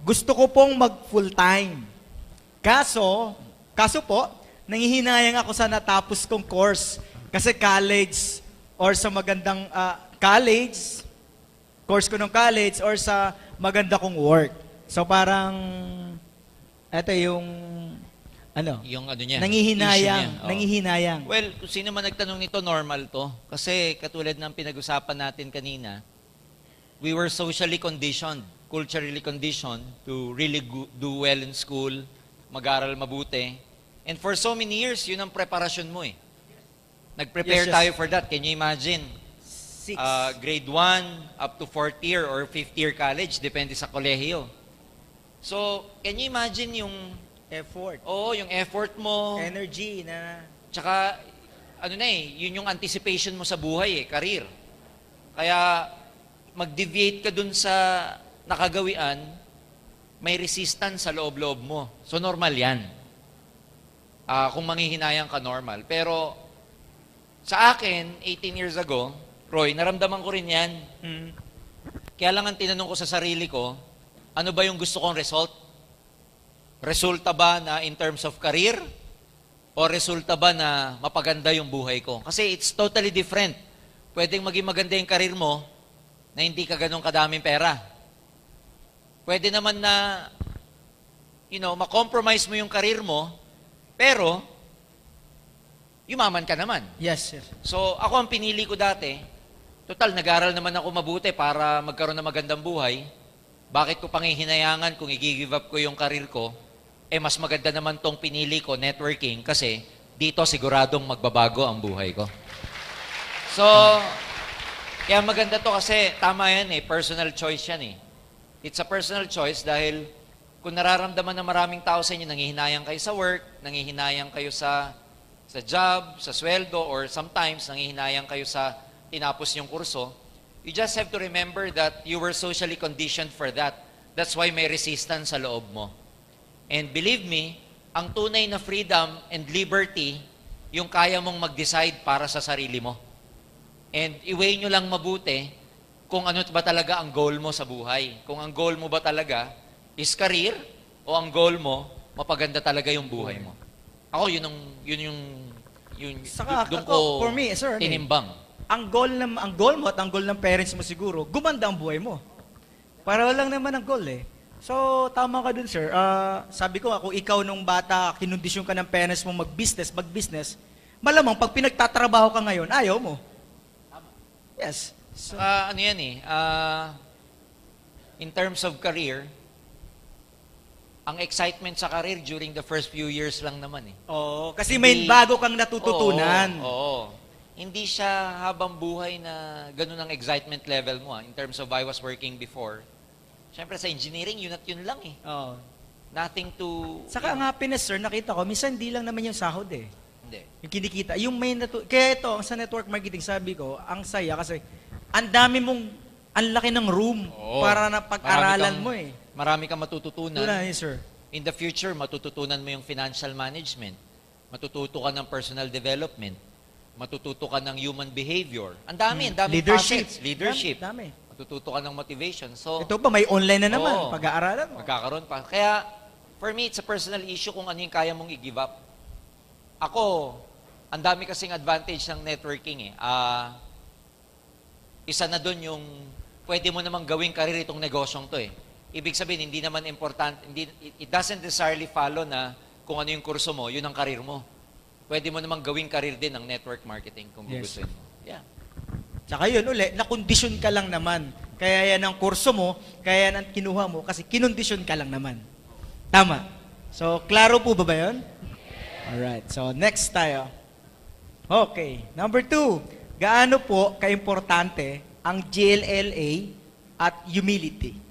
gusto ko pong mag full-time. Kaso po, nangihinayang ako sa natapos kong course. Kasi college or sa magandang course ko ng college or sa maganda kong work. So parang, eto yung, Yung ano niya, issue nangihinayang, niya. Oo. nangihinayang. Well, kung sino man nagtanong nito, normal to. Kasi katulad ng pinag-usapan natin kanina, we were socially conditioned, culturally conditioned to really do well in school, mag-aral mabuti. And for so many years, yun ang preparasyon mo eh. Nag-prepare Yes, yes. tayo for that. Can you imagine? 6. Grade 1 up to 4th year or 5th year college, depende sa kolehiyo. So, can you imagine yung Effort. yung effort mo, Energy na... tsaka, yun yung anticipation mo sa buhay career. Kaya, mag-deviate ka dun sa nakagawian, may resistance sa loob-loob mo. So, normal yan. Kung manghihinayang ka, normal. Pero, sa akin, 18 years ago, Roy, naramdaman ko rin yan. Mm. Kaya lang ang tinanong ko sa sarili ko, ano ba yung gusto kong result? Resulta ba na in terms of career? O resulta ba na mapaganda yung buhay ko? Kasi it's totally different. Pwedeng maging maganda yung career mo na hindi ka ganun kadaming pera. Pwede naman na, ma-compromise mo yung career mo, pero, yumaman ka naman. Yes, yes. So, ako ang pinili ko dati, total, nag-aral naman ako mabuti para magkaroon ng magandang buhay. Bakit ko pangihinayangan kung i-give up ko yung career ko? Mas maganda naman tong pinili ko, networking, kasi dito siguradong magbabago ang buhay ko. So, kaya maganda to kasi tama yan personal choice yan It's a personal choice dahil kung nararamdaman ng maraming tao sa inyo, nangihinayang kayo sa work, nangihinayang kayo sa job, sa sweldo, or sometimes nangihinayang kayo sa tinapos yung kurso, you just have to remember that you were socially conditioned for that. That's why may resistance sa loob mo. And believe me, ang tunay na freedom and liberty, yung kaya mong mag-decide para sa sarili mo. And i-weigh nyo lang mabuti kung ano ba talaga ang goal mo sa buhay. Kung ang goal mo ba talaga is career, o ang goal mo, mapaganda talaga yung buhay mo. Ako, yun Saka, doon ko for me, sir, tinimbang. ang goal mo at ang goal ng parents mo siguro, gumanda ang buhay mo. Para lang naman ang goal So, tama ka dun, sir. Sabi ko, kung ikaw nung bata, kinondisyon ka ng parents mo mag-business, malamang pag pinagtatrabaho ka ngayon, ayaw mo. Yes. So, In terms of career, ang excitement sa career during the first few years lang naman kasi may bago kang natututunan. Oo. Hindi siya habang buhay na ganun ang excitement level mo in terms of I was working before. Siyempre sa engineering, yun at yun lang Oo. Nothing to... Saka ang happiness, sir, nakita ko, minsan hindi lang naman yung sahod Hindi. Yung kinikita. Yung kaya ito, sa network marketing, sabi ko, ang saya kasi ang laki ng room Oo. para na pag-aralan mo Marami kang matututunan. Doon sir. In the future, matututunan mo yung financial management. Matututo ka ng personal development. Matututo ka ng human behavior. Ang dami Leadership. facets. Leadership. Dami. Matututo ka ng motivation. So, Ito pa, may online na naman. Oo. Pag-aaralan mo. magkakaroon pa. Kaya, for me, it's a personal issue kung ano yung kaya mong i-give up. Ako, ang dami kasing advantage ng networking isa na doon yung pwede mo namang gawing career itong negosyong to Ibig sabihin, hindi naman important, it doesn't necessarily follow na kung ano yung kurso mo, yun ang career mo. Pwede mo namang gawing career din ng network marketing kung gugustuhin mo. Yeah. Tsaka yun nakondisyon ka lang naman. Kaya yan ang kurso mo, kaya yan ang kinuha mo, kasi kinondisyon ka lang naman. Tama. So, klaro po ba yun? Alright, so next tayo. Okay, number 2. Gaano po kaimportante ang GLLA at humility?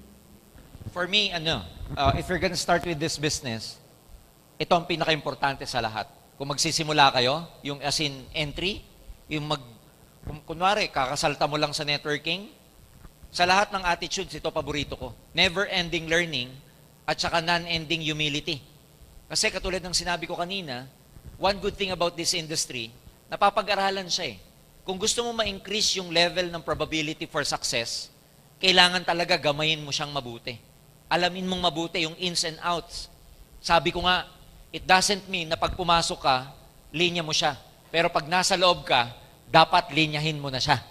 For me, if you're gonna start with this business, ito ang pinaka-importante sa lahat. Kung magsisimula kayo, yung as in entry, kunwari, kakasalta mo lang sa networking, sa lahat ng attitudes, ito paborito ko. Never-ending learning at saka non-ending humility. Kasi katulad ng sinabi ko kanina, one good thing about this industry, napapag-aralan siya Kung gusto mo ma-increase yung level ng probability for success, kailangan talaga gamayin mo siyang mabuti. alamin mong mabuti yung ins and outs. Sabi ko nga, it doesn't mean na pag pumasok ka, linya mo siya. Pero pag nasa loob ka, dapat linyahin mo na siya.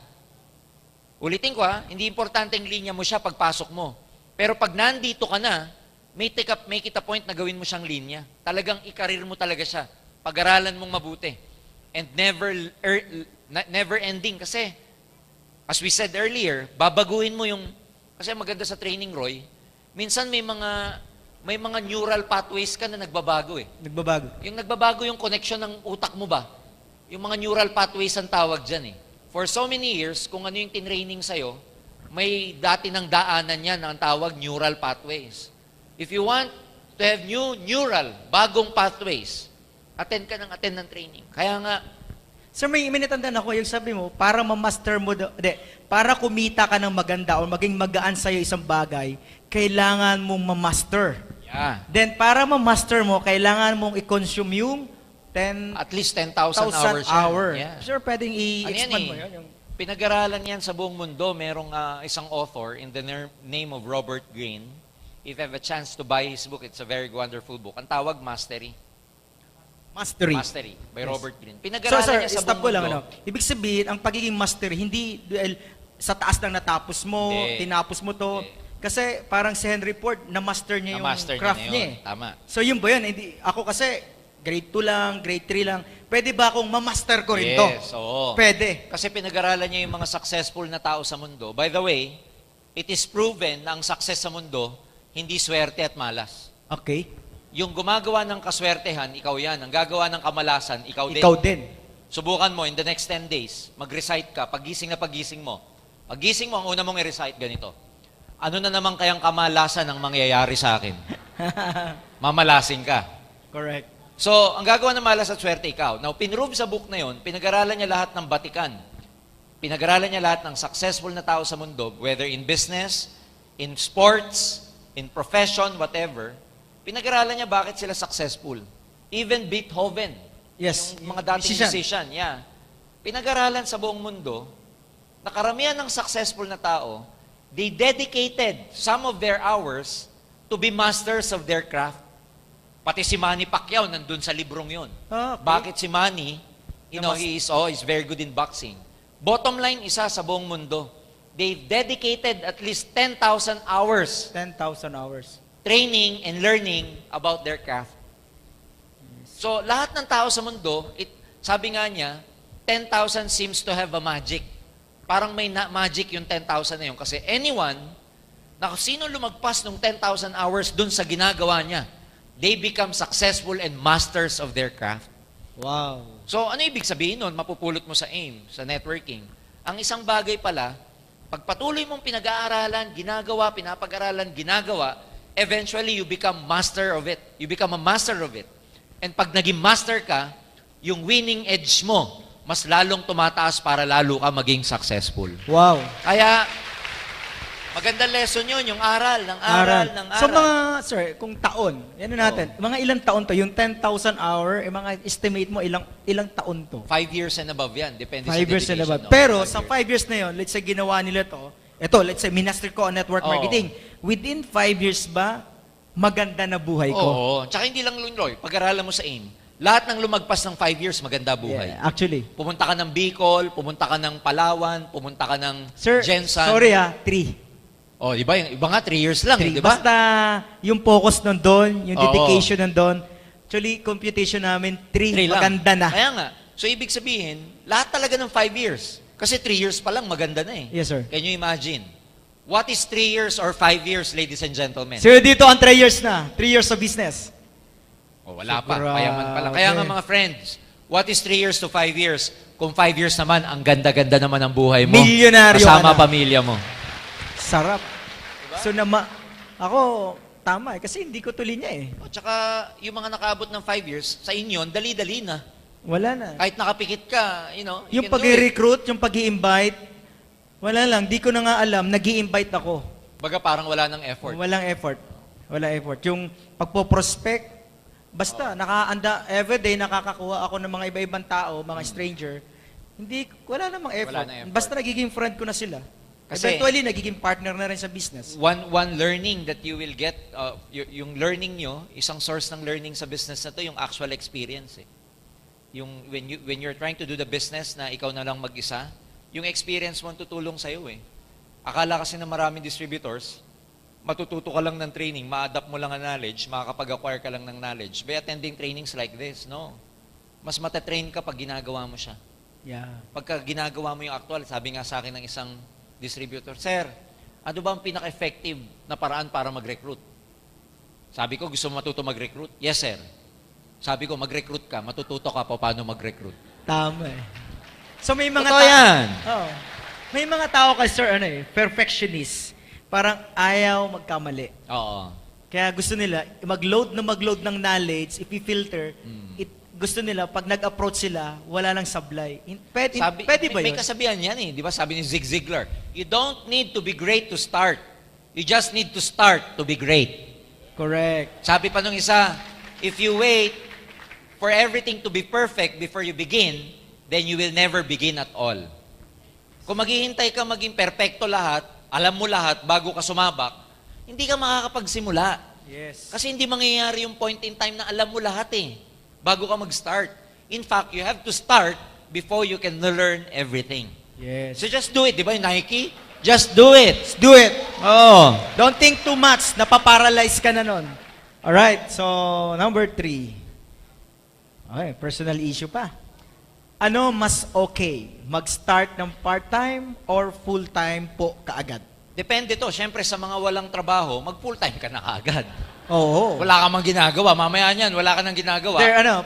Ulitin ko hindi importanteng linya mo siya pagpasok mo. Pero pag nandito ka na, make it a point na gawin mo siyang linya. Talagang ikarir mo talaga siya. Pag-aralan mong mabuti. And never ending. Kasi, as we said earlier, babaguhin mo yung, kasi maganda sa training, Roy, minsan may mga neural pathways ka na nagbabago eh. Nagbabago. Yung nagbabago yung connection ng utak mo ba? Yung mga neural pathways ang tawag dyan eh. For so many years, kung ano yung tinraining sa'yo, may dati ng daanan yan na ang tawag neural pathways. If you want to have bagong pathways, attend ng training. Kaya nga, Sir, may natandaan ako, yung sabi mo, para ma-master mo, para kumita ka ng maganda o maging magaan sa'yo isang bagay, kailangan mong ma-master. yeah, Then, para ma-master mo, kailangan mong i-consume yung 10,000 at least 10,000 hours. hour. Yeah. Sir, pwedeng i-expand Ano yan mo eh? yun? Yung... Pinag-aralan yan sa buong mundo. Merong isang author in the name of Robert Greene. If you have a chance to buy his book, it's a very wonderful book. Ang tawag, Mastery. Mastery by Yes. Robert Greene. So, Pinag-aralan sir, niya sa stop ko buong lang. mundo. Ibig sabihin, ang pagiging master, hindi dahil sa taas lang natapos mo, Hindi. tinapos mo to. Hindi. Kasi parang si Henry Ford, na-master niya yung Na-master craft niya niya, na yun. eh. Tama. So yun ba yun? Hindi, ako kasi, grade 2 lang, grade 3 lang. Pwede ba akong ma-master ko rin to? Yes, oo. Pwede. Kasi pinag-aralan niya yung mga successful na tao sa mundo. By the way, it is proven na ang success sa mundo, hindi swerte at malas. Okay. Yung gumagawa ng kaswertehan, ikaw yan. Ang gagawa ng kamalasan, ikaw din. Ikaw din. Subukan mo, in the next 10 days, mag-recite ka, pagising na pagising mo. Pagising mo, ang una mong i-recite ganito. Ano na naman kayang kamalasan ang mangyayari sa akin? Mamalasin ka. Correct. So, ang gagawa ng malas at swerte, ikaw. Now, pinrove sa book na yon, pinag-aralan niya lahat ng Batikan. Pinag-aralan niya lahat ng successful na tao sa mundo, whether in business, in sports, in profession, whatever. Pinag-aralan niya bakit sila successful. Even Beethoven, Yes. yung mga dating musician, yeah. Pinag-aralan sa buong mundo, na karamihan ng successful na tao, they dedicated some of their hours to be masters of their craft. Pati si Manny Pacquiao nandun sa librong yon. Ah, okay. Bakit si Manny, he's very good in boxing. Bottom line, isa sa buong mundo, they've dedicated at least 10,000 hours 10,000 hours. training and learning about their craft. So, lahat ng tao sa mundo, sabi nga niya, 10,000 seems to have a magic. Parang may magic yung 10,000 na yun. Kasi anyone, na sino lumagpas ng 10,000 hours dun sa ginagawa niya, they become successful and masters of their craft. Wow. So, ano ibig sabihin nun? Mapupulot mo sa AIM, sa networking. Ang isang bagay pala, pag patuloy mong pinag-aaralan, ginagawa, pinapag-aralan, ginagawa, eventually you become master of it. You become a master of it. And pag naging master ka, yung winning edge mo, mas lalong tumataas para lalo ka maging successful. Wow. Kaya, magandang lesson yun, yung aral, ng aral, ng aral. So sir, kung taon, yan na natin, mga ilang taon to, yung 10,000 hour, mga estimate mo ilang taon to? 5 years and above yan, depende 5 sa years dedication. na ba? no? Pero 5 sa years. 5 years na yon, let's say ginawa nila to, let's say minaster ko ang network Oo. marketing. Within 5 years ba, maganda na buhay ko? Oo. Tsaka hindi lang Roy, pag-aralan mo sa AIM, lahat ng lumagpas ng 5 years, maganda buhay. Yeah, actually. Pumunta ka ng Bicol, pumunta ka ng Palawan, pumunta ka ng Sir, Jensan. sorry 3. Oh, di ba? Yung iba nga 3 years lang, eh, di ba? Basta yung focus nandun, yung Oo. dedication nandun. Actually, computation namin, 3, 3 lang. maganda na. Kaya nga. So, ibig sabihin, lahat talaga ng 5 years. Kasi 3 years pa lang, maganda na eh. Yes, sir. Can you imagine? What is 3 years or 5 years, ladies and gentlemen? Sir, dito ang 3 years na. 3 years of business. Oh, wala pa. Grabe. Payaman pa lang. Kaya nga mga friends, what is 3 years to 5 years? Kung 5 years naman, ang ganda-ganda naman ng buhay mo. Milyonaryo Kasama ka na. pamilya mo. Sarap. So, ako, tama eh. Kasi hindi ko tuloy niya eh. O, tsaka, yung mga nakaabot ng 5 years, sa inyo, dali-dali na. Wala na. Kahit nakapikit ka, you Yung can do it. pag-recruit, yung pag-i-invite, wala lang. Di ko na nga alam, nag-i-invite ako. Baga parang wala ng effort. Walang effort. Wala effort. Yung pagpo-prospect, basta, everyday nakakakuha ako ng mga iba-ibang tao, mga stranger, wala namang effort. Wala na effort. Basta nagiging friend ko na sila. Kasi Eventually, nagiging partner na rin sa business. one learning that you will get, yung learning nyo, isang source ng learning sa business na to, yung actual experience eh. Yung when you're trying to do the business na ikaw na lang mag-isa, yung experience mo ang tutulong sa'yo eh. Akala kasi na maraming distributors, matututo ka lang ng training, ma-adapt mo lang ang knowledge, makakapag-acquire ka lang ng knowledge by attending trainings like this. No. Mas matatrain ka pag ginagawa mo siya. Yeah. Pagka ginagawa mo yung actual, sabi nga sa akin ng isang distributor, Sir, ano ba ang pinaka-effective na paraan para mag-recruit? Sabi ko, gusto mo matuto mag-recruit? Yes, sir. Sabi ko, mag-recruit ka, matututo ka pa paano mag-recruit. Tama eh. So may mga Totoo yan. Oh. May mga tao kasi sir, perfectionist. Parang ayaw magkamali. Oo. Kaya gusto nila mag-load ng knowledge, i-filter. Gusto nila pag nag-approach sila, wala nang sablay. Pwede ba may yun? kasabihan yan eh. Di ba sabi ni Zig Ziglar, you don't need to be great to start. You just need to start to be great. Correct. Sabi pa nung isa, if you wait for everything to be perfect before you begin, then you will never begin at all. Kung maghihintay ka maging perfecto lahat, alam mo lahat bago ka sumabak, hindi ka makakapagsimula. Yes. Kasi hindi mangyayari yung point in time na alam mo lahat eh, bago ka mag-start. In fact, you have to start before you can learn everything. Yes. So just do it, di ba yung Nike? Just do it. Let's do it. Oh. Don't think too much. Napaparalyze ka na nun. Alright, so number 3. Okay, personal issue pa. Ano mas okay? Mag-start ng part-time or full-time po kaagad? Depende to. Siyempre, sa mga walang trabaho, mag-full-time ka na kaagad. Oo. Wala ka mang ginagawa. Mamaya niyan, wala ka nang ginagawa.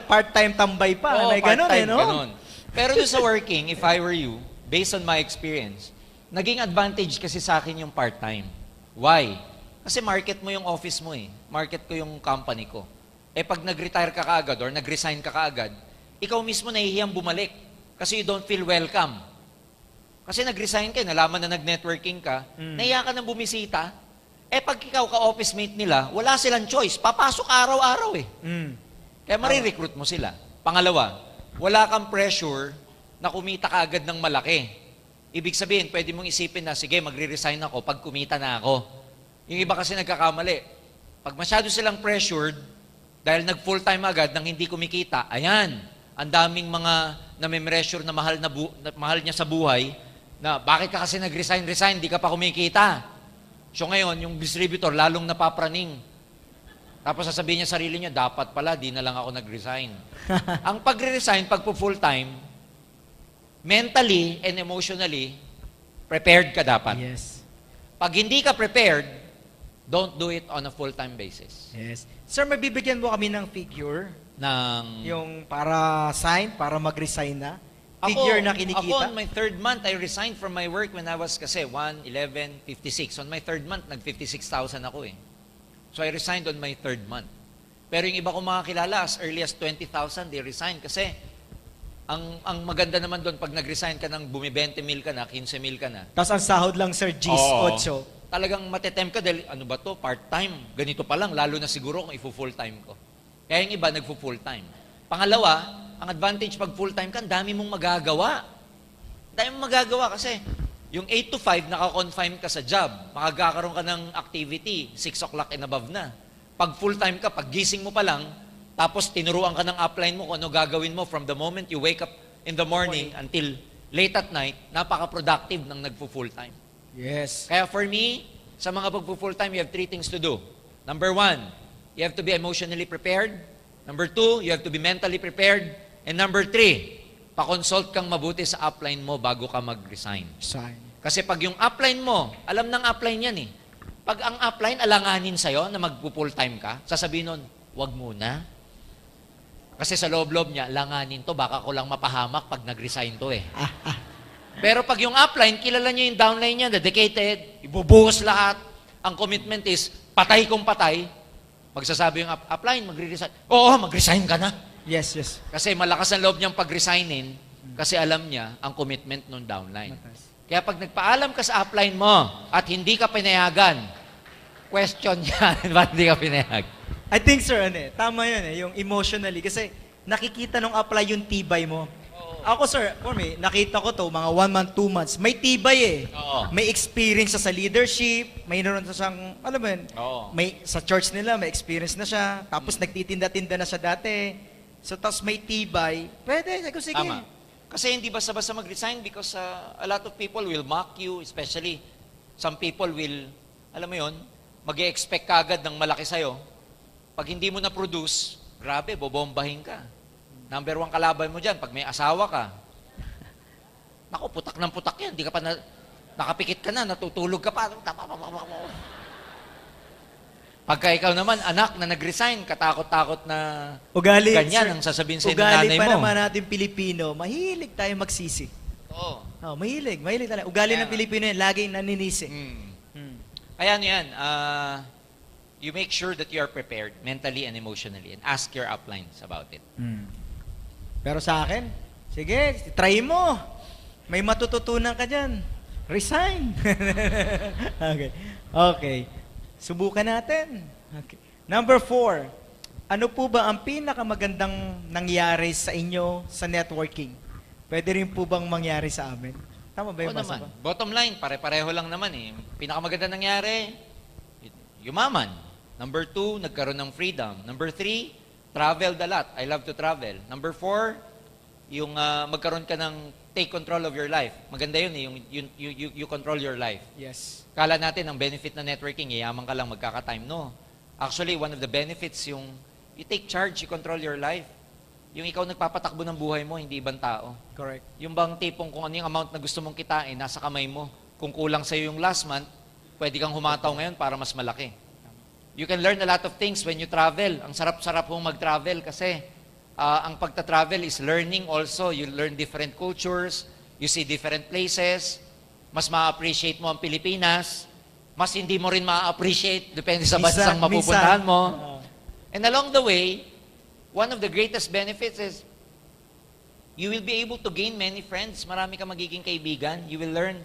Part-time tambay pa. Oo, May ganun part-time, no? ganun. Pero doon sa working, if I were you, based on my experience, naging advantage kasi sa akin yung part-time. Why? Kasi market mo yung office mo eh. Market ko yung company ko. Eh pag nag-retire ka kaagad or nag-resign ka kaagad, ikaw mismo nahihiyang bumalik kasi you don't feel welcome. Kasi nag-resign ka, nalaman na nag-networking ka, nahiya ka ng bumisita, eh pag ikaw ka-office mate nila, wala silang choice, papasok araw-araw eh. Kaya marirecruit mo sila. Pangalawa, wala kang pressure na kumita ka agad ng malaki. Ibig sabihin, pwede mong isipin na, sige, magre-resign ako pag kumita na ako. Yung iba kasi nagkakamali. Pag masyado silang pressured, dahil nag-full-time agad nang hindi kumikita, ayan, ang daming mga name-pressure na mahal niya sa buhay, na bakit ka kasi nag-resign, di ka pa kumikita. So ngayon, yung distributor, lalong napapraning. Tapos sasabihin niya sarili niya, dapat pala, di na lang ako nag-resign. Ang pag-resign, pag full-time, mentally and emotionally, prepared ka dapat. Yes. Pag hindi ka prepared, don't do it on a full-time basis. Yes. Sir, mabibigyan mo kami ng figure, yung para mag-resign na? Figure na kinikita? Ako, on my third month, I resigned from my work when I was kasi 1,11,56. On my third month, nag-56,000 ako eh. So I resigned on my third month. Pero yung iba kong mga kilala, as early as 20,000, they resigned kasi ang maganda naman doon, pag nag-resign ka ng bumi 20 mil ka na, 15 mil ka na. Tapos ang sahod lang, sir, G's, 8. Talagang matetempt ka dahil, ano ba to, part-time. Ganito pa lang, lalo na siguro kung ifu-full-time ko. Kaya yung iba, nagfu-full-time. Pangalawa, ang advantage pag full-time ka, dami mong magagawa. Dami mong magagawa kasi yung 8 to 5, naka-confine ka sa job. Makagkakaroon ka ng activity, 6 o'clock and above na. Pag full-time ka, pag gising mo pa lang, tapos tinuruan ka ng upline mo kung ano gagawin mo from the moment you wake up in the morning until late at night, napaka-productive ng nagpo-full-time. Yes. Kaya for me, sa mga pagpo-full-time, you have 3 things to do. Number 1, you have to be emotionally prepared. Number 2, you have to be mentally prepared. And number 3, pa-consult kang mabuti sa upline mo bago ka mag-resign. Kasi pag yung upline mo, alam ng upline yan eh. Pag ang upline alanganin sa'yo na magpo-full-time ka, sasabihin nun, wag muna. Kasi sa loob-loob niya, langanin to, baka ko lang mapahamak pag nag-resign to eh. Pero pag yung upline, kilala niya yung downline niya, dedicated, ibubuhos lahat. Ang commitment is, patay kung patay. Magsasabi yung upline, magre-resign. Oo, mag-resign ka na. Yes, yes. Kasi malakas ang loob niyang pag-resignin, kasi alam niya ang commitment ng downline. Kaya pag nagpaalam ka sa upline mo, at hindi ka pinayagan, question yan, ba't hindi ka pinayag? I think, sir, tama yun yung emotionally. Kasi nakikita nung apply yung tibay mo. Ako sir, for me, nakita ko to, mga 1 month, 2 months, may tibay eh. Oo. May experience siya sa leadership, may naroon sa siyang, alam mo yun, Oo. may, sa church nila, may experience na siya, tapos nagtitinda-tinda na siya dati. So, tapos may tibay, pwede, sige. Tama. Kasi hindi basta-basta mag-resign because a lot of people will mock you, especially some people will, alam mo yon, mag-expect ka agad ng malaki sa'yo. Pag hindi mo na-produce, grabe, bobombahin ka. Number 1 kalaban mo dyan, pag may asawa ka, naku, putak ng putak yan, di ka pa nakapikit ka na, natutulog ka pa. Pagka ikaw naman, anak na nag-resign, katakot-takot na Ugali, ganyan sir, ang sasabihin sa ugali nanay pa mo. naman natin Pilipino, mahilig tayo magsisi. Oo. Oh, mahilig talaga. Ugali Kaya ng nga. Pilipino yan, laging naninisi. Kaya ano yan, you make sure that you are prepared mentally and emotionally and ask your uplines about it. Pero sa akin, sige, try mo. May matututunan ka dyan. Resign. Okay. Subukan natin. Okay. Number 4, ano po ba ang pinakamagandang nangyari sa inyo sa networking? Pwede rin po bang mangyari sa amin? Tama ba yung Oo masa naman. ba? Bottom line, pare-pareho lang naman eh. Pinakamaganda nangyari, yumaman. Number 2, nagkaroon ng freedom. Number 3, traveled a lot. I love to travel. Number 4, yung magkaroon ka ng take control of your life. Maganda yun eh, yung you control your life. Yes. Kala natin ang benefit ng networking, yayaman ka lang magkaka-time. No. Actually, one of the benefits yung you take charge, you control your life. Yung ikaw nagpapatakbo ng buhay mo, hindi ibang tao. Correct. Yung bang tipong kung ano yung amount na gusto mong kitain, nasa kamay mo. Kung kulang sa'yo yung last month, pwede kang humataw ngayon para mas malaki. You can learn a lot of things when you travel. Ang sarap-sarap mong mag-travel kasi ang pagta-travel is learning also. You learn different cultures, you see different places, mas ma-appreciate mo ang Pilipinas, mas hindi mo rin ma-appreciate depende sa bansang mapupuntahan mo. And along the way, one of the greatest benefits is you will be able to gain many friends. Marami ka magiging kaibigan. You will learn,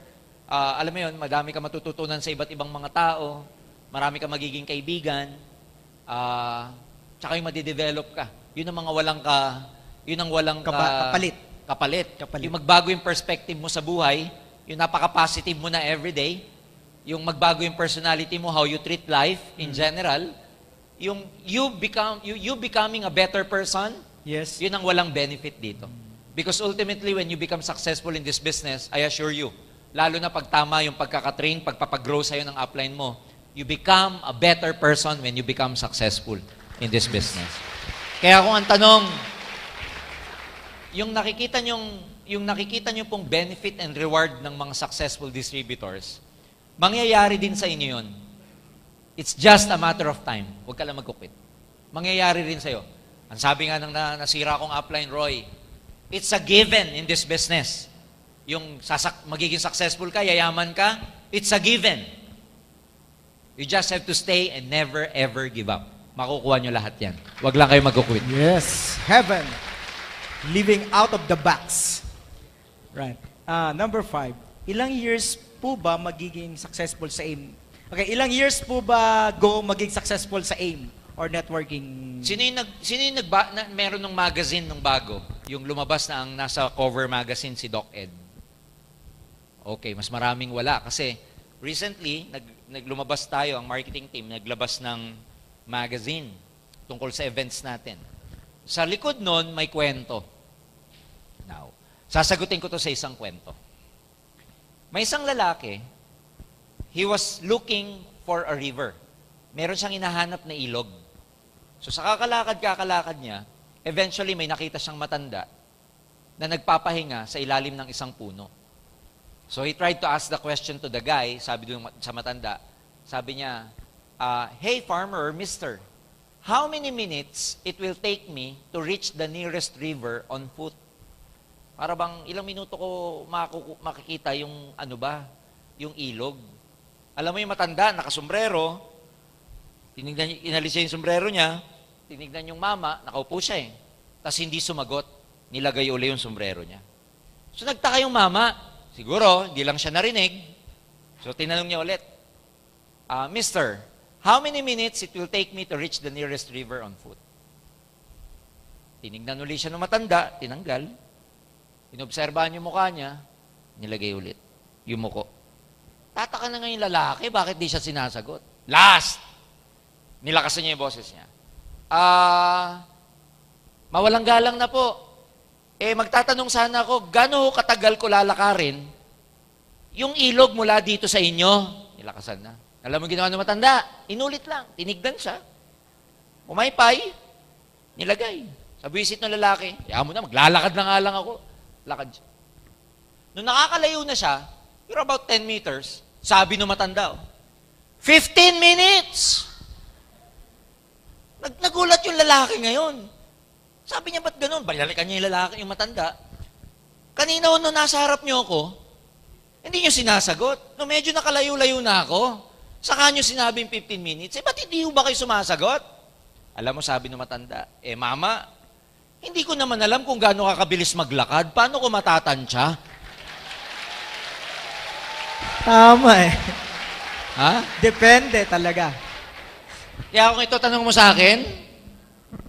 alam mo yun, madami ka matututunan sa iba't ibang mga tao. Marami ka magiging kaibigan. Tsaka yung madidevelop ka. Yun ang mga walang Kapalit. Kapalit. Yung magbago yung perspective mo sa buhay, yung napaka-positive mo na everyday, yung magbago yung personality mo, how you treat life in general, yung you becoming a better person, Yes. yun ang walang benefit dito. Because ultimately, when you become successful in this business, I assure you, lalo na pag tama yung pagkakatrain, pagpapagrow sa'yo ng upline mo, you become a better person when you become successful in this business. Kaya kung ang tanong, yung nakikita nyo pong benefit and reward ng mga successful distributors, mangyayari din sa inyo yun. It's just a matter of time. Huwag ka lang magkukwit. Mangyayari rin sa'yo. Ang sabi nga ng nasira kong upline, Roy, it's a given in this business. Yung magiging successful ka, yayaman ka, it's a given. You just have to stay and never ever give up. Makukuha nyo lahat yan. Huwag lang kayo magkukwit. Yes. Heaven. Living out of the box. Right. Number 5. Ilang years po ba magiging successful sa AIM? Okay, ilang years po ba maging successful sa AIM or networking? Sino yung meron ng magazine nung bago? Yung lumabas na ang nasa cover magazine si Doc Ed. Okay, mas maraming wala. Kasi recently, naglumabas tayo, ang marketing team, naglabas ng magazine tungkol sa events natin. Sa likod nun, may kwento. Now, sasagutin ko to sa isang kwento. May isang lalaki, he was looking for a river. Meron siyang hinahanap na ilog. So sa kakalakad niya, eventually may nakita siyang matanda na nagpapahinga sa ilalim ng isang puno. So he tried to ask the question to the guy, sabi doon sa matanda, sabi niya, hey farmer, mister, how many minutes it will take me to reach the nearest river on foot? Para bang ilang minuto ko makikita yung yung ilog. Alam mo yung matanda, nakasombrero, inalis niya yung sombrero niya, tinignan yung mama, nakaupo siya eh. Tapos hindi sumagot, nilagay uli yung sombrero niya. So nagtaka yung mama, siguro, hindi lang siya narinig. So tinanong niya ulit, Mister, how many minutes it will take me to reach the nearest river on foot? Tinignan uli siya ng matanda, tinanggal. Inobserbahan yung mukha niya, nilagay ulit yung muko. Tataka na ngayon lalaki, bakit di siya sinasagot? Last! Nilakasan niya yung boses niya. Mawalang galang na po. Magtatanong sana ako, gano'n katagal ko lalakarin yung ilog mula dito sa inyo? Nilakasan na. Alam mo ginawa ng matanda? Inulit lang. Tinignan siya. Umaypay. Nilagay. Sa visit ng lalaki, mo na, maglalakad na nga lang ako. Lakad siya. Nung nakakalayo na siya, you're about 10 meters, sabi ng matanda, 15 minutes! Nagulat yung lalaki ngayon. Sabi niya, ba't ganun? Balalikan niya yung lalaki, yung matanda. Kanina nung nasa harap niyo ako, hindi niyo sinasagot. Nung medyo nakalayo-layo na ako, saka niyo sinabing 15 minutes, ba't hindi ba kayo sumasagot? Alam mo, sabi ng matanda, mama, hindi ko naman alam kung gaano kakabilis maglakad. Paano ko matatansya? Tama eh. Ha? Depende talaga. Kaya kung ito tanong mo sa akin,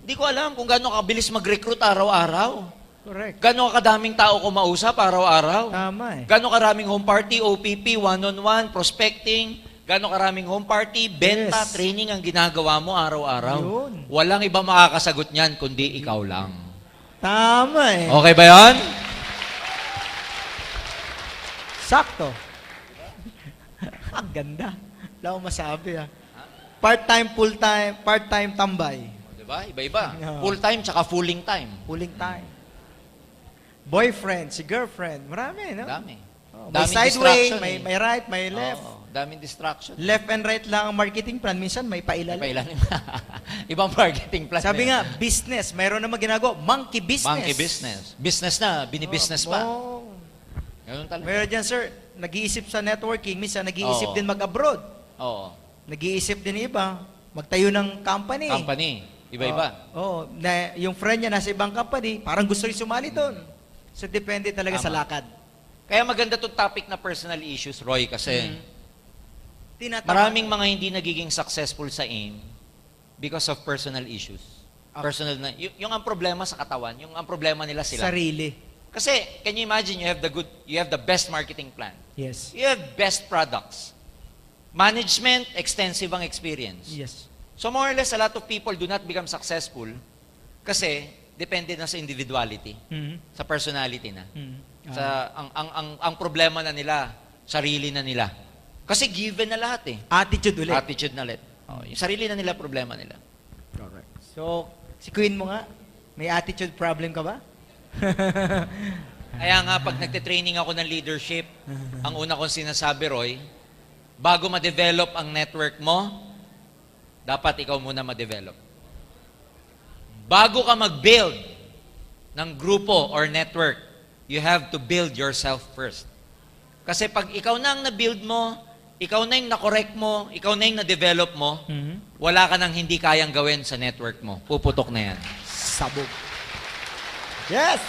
hindi ko alam kung gaano kakabilis mag-recruit araw-araw. Correct. Gaano kadaming tao ko mausap araw-araw. Tama eh. Gaano karaming home party, OPP, one-on-one, prospecting, gaano karaming home party, benta, Yes. training ang ginagawa mo araw-araw. Yun. Walang iba makakasagot niyan kundi ikaw lang. Tama eh. Okay ba yan? Sakto. Ang ganda. Wala akong masabi ah. Part-time, full-time, part-time tambay. Diba? Iba-iba. Yeah. Full-time tsaka fooling time. Pulling time. Boyfriend, si girlfriend. Marami, no? Dami. Oh, may Daming sideway, distraction may, eh. may right, may left. Daming distraction. Left and right lang ang marketing plan. Minsan may pailalim. Pailalim. Ibang marketing plan. Sabi na nga, business. Mayroon naman ginagawa. Monkey yan. business. Monkey business. Business na, binibusiness pa. Oh. Ganun talaga. Meron dyan, sir. Nag-iisip sa networking. Minsan, nag-iisip Oo. din mag-abroad. Oo. Nag-iisip din iba. Magtayo ng company. Company. Iba-iba. Oo. Na, yung friend niya nasa ibang company, parang gusto rin sumali doon. So, depende talaga sa Tama. lakad. Kaya maganda itong topic na personal issues, Roy, kasi Tinatama- maraming mga hindi nagiging successful sa AIM because of personal issues. Personal na, yung ang problema sa katawan, yung ang problema nila sila. Sarili. Kasi, can you imagine, you have the best marketing plan. Yes. You have best products. Management, extensive ang experience. Yes. So more or less, a lot of people do not become successful kasi depende na sa individuality, Mhm. sa personality na. Mhm. Sa ang problema na nila, sarili na nila. Kasi given na lahat eh. Attitude ulit. Attitude na ulit. Yung sarili na nila, problema nila. Correct. So, si Queen mo nga, may attitude problem ka ba? Kaya nga, pag nagte-training ako ng leadership, ang una kong sinasabi, Roy, bago ma-develop ang network mo, dapat ikaw muna ma-develop. Bago ka mag-build ng grupo or network, you have to build yourself first. Kasi pag ikaw na ang na-build mo, ikaw na yung na-correct mo, ikaw na yung na-develop mo, Mhm. wala ka nang hindi kayang gawin sa network mo. Puputok na yan. Sabog. Yes!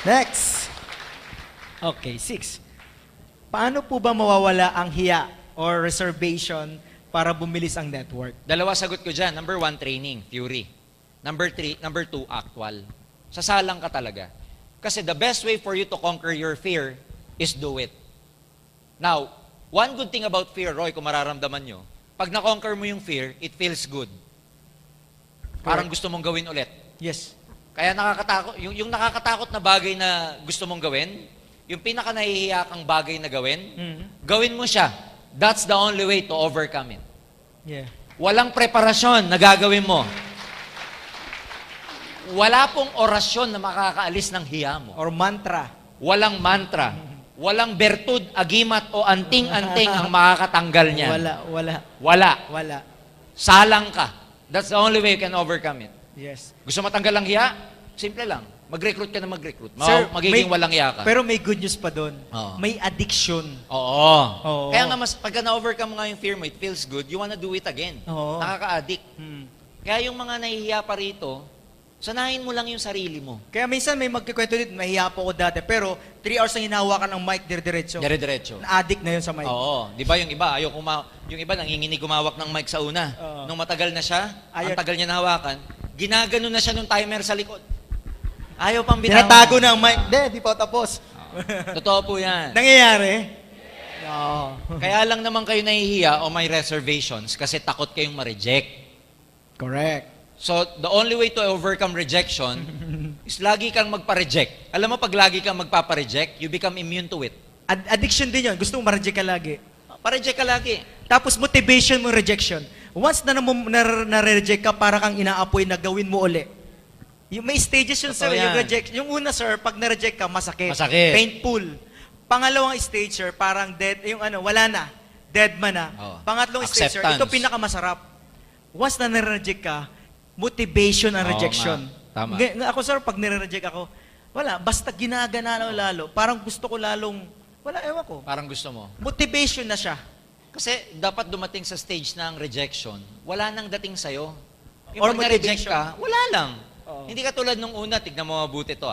Next. Okay, 6. Paano po ba mawawala ang hiya or reservation para bumilis ang network? Dalawa sagot ko dyan. Number 1, training, theory. Number 2, actual. Sasalang ka talaga. Kasi the best way for you to conquer your fear is do it. Now, one good thing about fear, Roy, kung mararamdaman nyo, pag na-conquer mo yung fear, it feels good. Parang gusto mong gawin ulit. Yes. Kaya nakakatakot, yung nakakatakot na bagay na gusto mong gawin, yung pinaka nahihiya kang bagay na gawin, Mhm. gawin mo siya. That's the only way to overcome it. Yeah. Walang preparasyon na gagawin mo. Wala pong orasyon na makakaalis ng hiya mo. Or mantra. Walang mantra. Walang bertud, agimat o anting-anting ang makakatanggal niyan. Wala. Wala. Salang ka. That's the only way you can overcome it. Yes. Gusto matanggal ang hiya? Simple lang. Mag-recruit ka na mag-recruit. Sir, Magiging walang hiya ka. Pero may good news pa doon. Oo. May addiction. Oo. Oo. Kaya nga, pagka na-overcome mo nga yung fear mo, it feels good, you wanna do it again. Oo. Nakaka-addict. Hmm. Kaya yung mga nahihiya pa rito, sanahin mo lang yung sarili mo. Kaya minsan may magkikwento dito, nahiya po ako dati, pero 3 hours na hinahawakan ng mic dire-diretso. Dire-diretso. Na-addict na yun sa mic. Oo. Di ba yung iba, yung iba nanginginig gumawak ng mic sa una. Oo. Nung matagal na siya, Ayaw. ang tagal niya nahawakan, ginagano na siya nung timer sa likod. Ayaw pang bitawan. Tinatago na ang mic. Hindi, di pa tapos. Totoo po yan. Nangyayari? Oo. Kaya lang naman kayo nahihiya o may reservations kasi takot kayong ma-reject. Correct. So, the only way to overcome rejection is lagi kang magpa-reject. Alam mo, pag lagi kang magpapa-reject, you become immune to it. Addiction din yun. Gusto mo ma-reject ka lagi. Pa-reject ka lagi. Tapos motivation mo rejection. Once na reject ka, para kang inaapoy na gawin mo uli. May stages yun, sir. Totoo yan. Yung reject. Yung una, sir, pag na-reject ka, masakit. Masakit. Painful. Pangalawang stage, sir, parang dead, yung wala na. Dead man na. Oh. Pangatlong stage, sir, Acceptance. ito pinakamasarap. Once na na-reject ka, motivation ang Oo rejection. nga. Tama. Ako, sir, pag nire-reject ako, wala, basta ginagana lalo. Parang gusto ko lalong, wala, ewan ko. Parang gusto mo. Motivation na siya. Kasi dapat dumating sa stage ng rejection, wala nang dating sa'yo. Yung Or pag na-reject motivation. ka, wala lang. Oo. Hindi ka tulad nung una, tignan mo mabuti to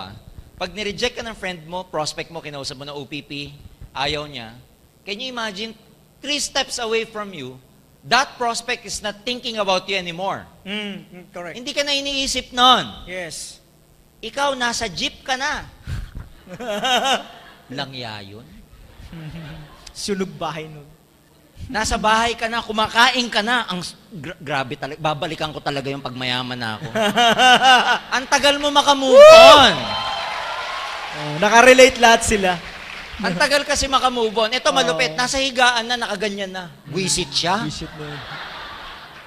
Pag nireject ka ng friend mo, prospect mo, kinausap mo na OPP, ayaw niya, can you imagine, 3 steps away from you, that prospect is not thinking about you anymore. Correct. Hindi ka na iniisip nun. Yes. Ikaw, nasa jeep ka na. Langya yun. Sunog bahay nun. Nasa bahay ka na, kumakain ka na. Grabe talaga. Babalikan ko talaga yung pagmayaman na ako. Ang tagal mo makamove on. Nakarelate lahat sila. Ang tagal kasi makamove on. Ito malupit. Nasa higaan na, nakaganyan na. Wisit siya. Visit na yun.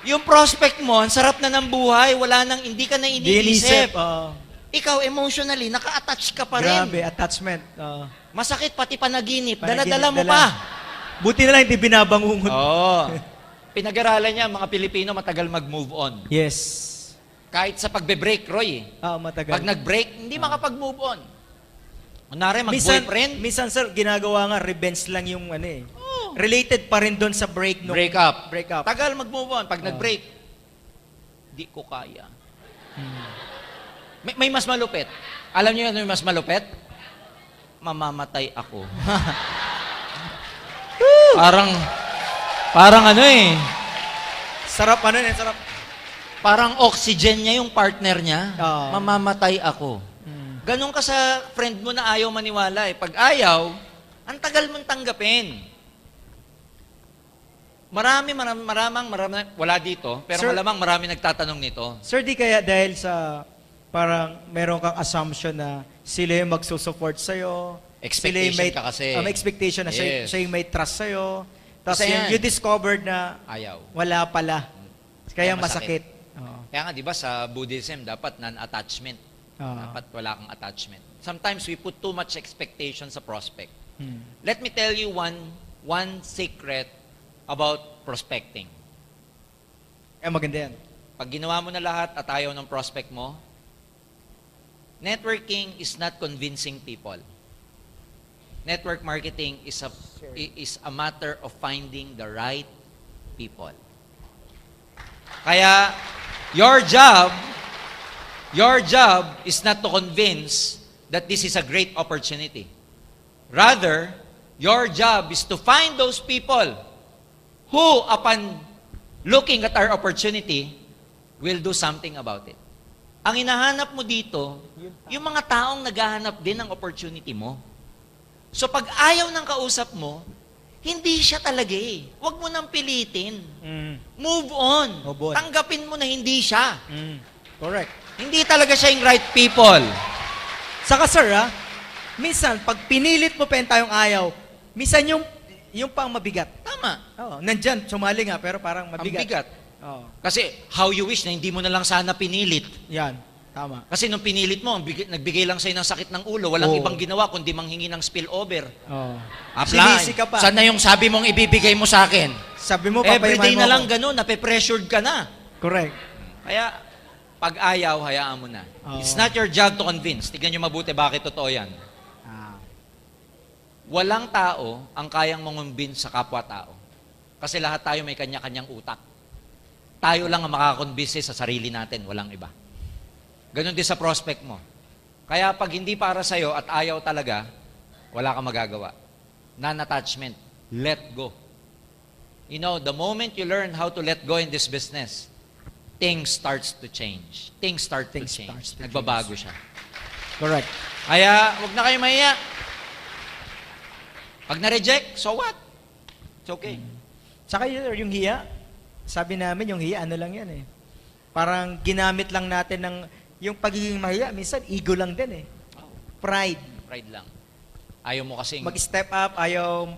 Yung prospect mo, ang sarap na ng buhay. Wala nang, hindi ka na iniisip. Ikaw, emotionally, naka-attach ka pa rin. Grabe, attachment. Masakit pati panaginip. Panaginip, Dala-dala mo dala. pa. Buti na lang hindi binabangungot. Oo. Pinag-aralan niya, mga Pilipino matagal mag-move on. Yes. Kahit sa pagbe-break, Roy. Matagal. Pag nag-break, hindi makapag-move on. Kunwari, minsan, mag-boyfriend, minsan, sir, ginagawa nga, revenge lang yung related pa rin doon sa break. break up. Break up. Tagal mag-move on. Pag nag-break, di ko kaya. May mas malupit. Alam niyo ano yung mas malupit? Mamamatay ako. Parang ano eh. Sarap sarap. Parang oxygen niya yung partner niya. Oo. Mamamatay ako. Ganon ka sa friend mo na ayaw maniwala eh. Pag ayaw, ang tagal mong tanggapin. Marami, wala dito, pero Sir, malamang marami nagtatanong nito. Sir, di kaya dahil sa parang meron kang assumption na sila yung magsusupport sa'yo. Expectation sila yung ka kasi. May expectation na Yes. siya yung may trust sa'yo. Tapos Isa yan. you discovered na Ayaw. wala pala. Kaya Kaya masakit. masakit. Oo. Kaya nga, di ba, sa Buddhism, dapat non-attachment. Oo. Dapat wala kang attachment. Sometimes we put too much expectation sa prospect. Hmm. Let me tell you one secret about prospecting. Maganda yan. Pag ginawa mo na lahat at ayaw ng prospect mo, networking is not convincing people. Network marketing is a matter of finding the right people. Kaya, your job is not to convince that this is a great opportunity. Rather, your job is to find those people who, upon looking at our opportunity, will do something about it. Ang hinahanap mo dito, yung mga taong naghahanap din ng opportunity mo. So pag ayaw ng kausap mo, hindi siya talaga eh. Huwag mo nang pilitin. Move on. Move on. Tanggapin mo na hindi siya. Correct. Hindi talaga siya yung right people. Saka sir, minsan, pag pinilit mo pa yung tayong ayaw, minsan yung pang mabigat. Tama. Nandyan, sumali nga, pero parang Ang mabigat. bigat. Oo. Kasi how you wish na hindi mo na lang sana pinilit. Yan. Tama. Kasi nung pinilit mo, nagbigay lang sa'yo ng sakit ng ulo, walang Oo. ibang ginawa kundi manghingi ng spillover. Oo. Apply. Sinisi ka pa. Saan na yung sabi mong ibibigay mo sa akin? Sabi mo, Everyday papayamahin mo na lang ako. ganun, nape-pressured ka na. Correct. Kaya, pag ayaw, hayaan mo na. Oo. It's not your job to convince. Tignan nyo mabuti bakit totoo yan. Walang tao ang kayang mangumbin sa kapwa-tao. Kasi lahat tayo may kanya-kanyang utak. Tayo lang ang makakakonvince sa sarili natin, walang iba. Ganon din sa prospect mo. Kaya pag hindi para sa'yo at ayaw talaga, wala kang magagawa. Non-attachment. Let go. You know, the moment you learn how to let go in this business, things starts to change. Things start to change. Nagbabago siya. Correct. Kaya, wag na kayo mahiya. Pag na-reject, so what? It's okay. Tsaka yung hiya, sabi namin yung hiya, ano lang yan eh. Parang ginamit lang natin ng, yung pagiging mahiya, minsan ego lang din eh. Pride. Pride lang. Ayaw mo kasing... Mag-step up, ayaw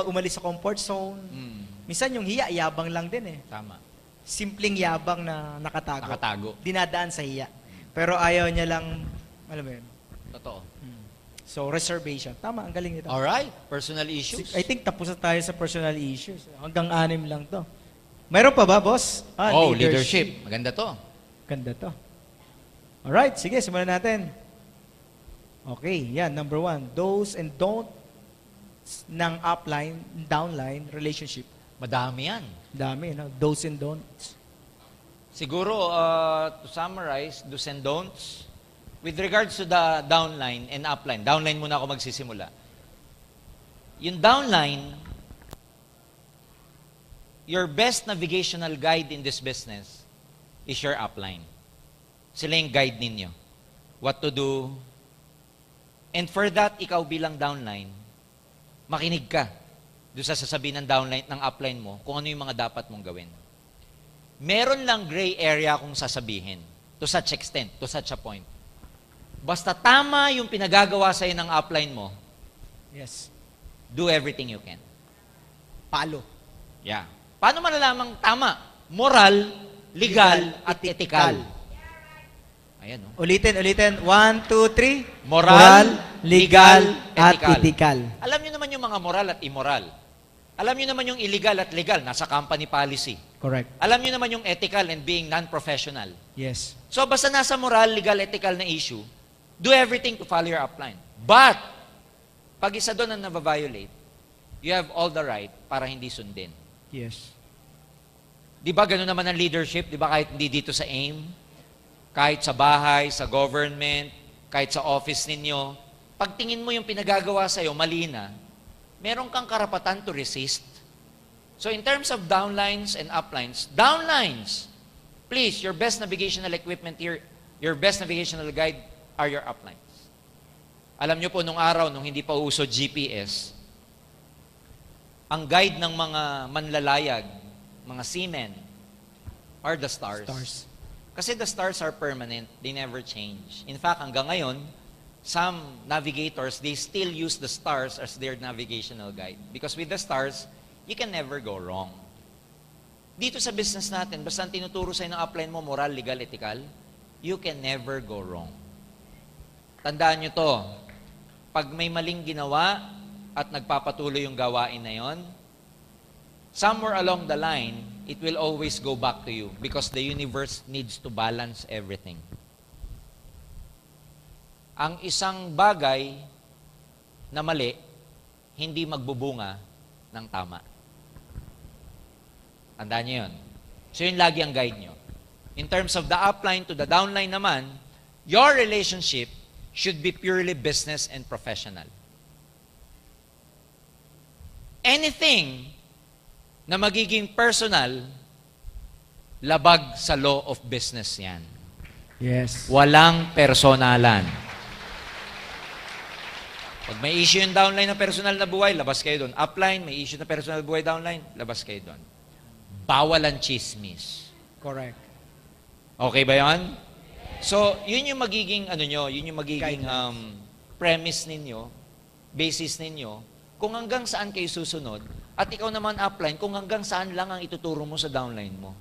umalis sa comfort zone. Mm, Minsan yung hiya, yabang lang din eh. tama. Simpleng yabang na nakatago. Nakatago. Dinadaan sa hiya. Pero ayaw niya lang, alam mo yun. Totoo. So, reservation. Tama, ang galing nito. Alright, personal issues. I think tapos na tayo sa personal issues. Hanggang 6 lang to. Mayroon pa ba, boss? Leadership. Maganda to. Ganda to. Alright, sige, simulan natin. Okay, yan, number 1. Do's and don'ts ng upline, downline relationship. Madami yan. Dami, no? Do's and don'ts. Siguro, to summarize, do's and don'ts, with regards to the downline and upline, downline muna ako magsisimula. Yung downline, your best navigational guide in this business is your upline. Sila yung guide ninyo. What to do. And for that, ikaw bilang downline, makinig ka doon sa sasabihin ng downline, ng upline mo, kung ano yung mga dapat mong gawin. Meron lang gray area kung sasabihin, to such extent, to such a point. Basta tama yung pinagagawa sa'yo ng upline mo, Yes. do everything you can. Palo. Yeah. Paano malalamang tama? Moral, legal, at ethical. Ayan, no? Ulitin. 1, 2, 3. Moral, legal, at ethical. ethical. Alam nyo naman yung mga moral at immoral. Alam nyo naman yung illegal at legal, nasa company policy. Correct. Alam nyo naman yung ethical and being non-professional. Yes. So, basta nasa moral, legal, ethical na issue, do everything to follow your upline. But, pag isa doon ang nababiolate, you have all the right para hindi sundin. Yes. Di ba gano'n naman ang leadership? Di ba kahit hindi dito sa AIM, kahit sa bahay, sa government, kahit sa office ninyo, pag tingin mo yung pinagagawa sa'yo, mali na, meron kang karapatan to resist. So in terms of downlines and uplines, downlines, please, your best navigational equipment here, your best navigational guide are your uplines. Alam nyo po, nung araw, nung hindi pa uso GPS, ang guide ng mga manlalayag, mga seamen, are the stars. Kasi the stars are permanent. They never change. In fact, hanggang ngayon, some navigators, they still use the stars as their navigational guide. Because with the stars, you can never go wrong. Dito sa business natin, basta ang tinuturo sa'yo ng upline mo, moral, legal, ethical, you can never go wrong. Tandaan nyo to, pag may maling ginawa at nagpapatuloy yung gawain na yon, somewhere along the line, it will always go back to you because the universe needs to balance everything. Ang isang bagay na mali, hindi magbubunga ng tama. Tandaan nyo yun. So yun lagi ang guide nyo. In terms of the upline to the downline naman, your relationship should be purely business and professional. Anything na magiging personal, labag sa law of business yan. Yes. Walang personalan. Pag may issue yung downline na personal na buhay, labas kayo doon. Upline, may issue na personal na buhay downline, labas kayo doon. Bawal ang chismis. Correct. Okay ba yan? So, yun yung magiging, yun yung magiging premise ninyo, basis ninyo, kung hanggang saan kayo susunod, at ikaw naman upline, kung hanggang saan lang ang ituturo mo sa downline mo.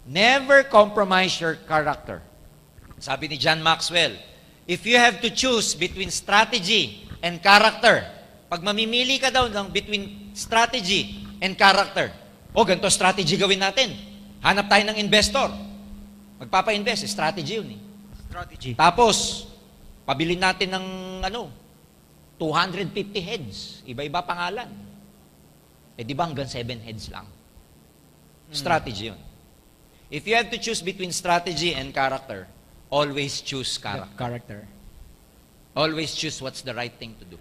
Never compromise your character. Sabi ni John Maxwell, if you have to choose between strategy and character, pag mamimili ka daw ng between strategy and character, ganito strategy gawin natin. Hanap tayo ng investor. Magpapa-invest, strategy yun eh. Strategy. Tapos, pabilin natin ng 250 heads. Iba-iba pangalan. Di ba hanggang 7 heads lang? Strategy yun. If you have to choose between strategy and character, always choose character. Character. Always choose what's the right thing to do.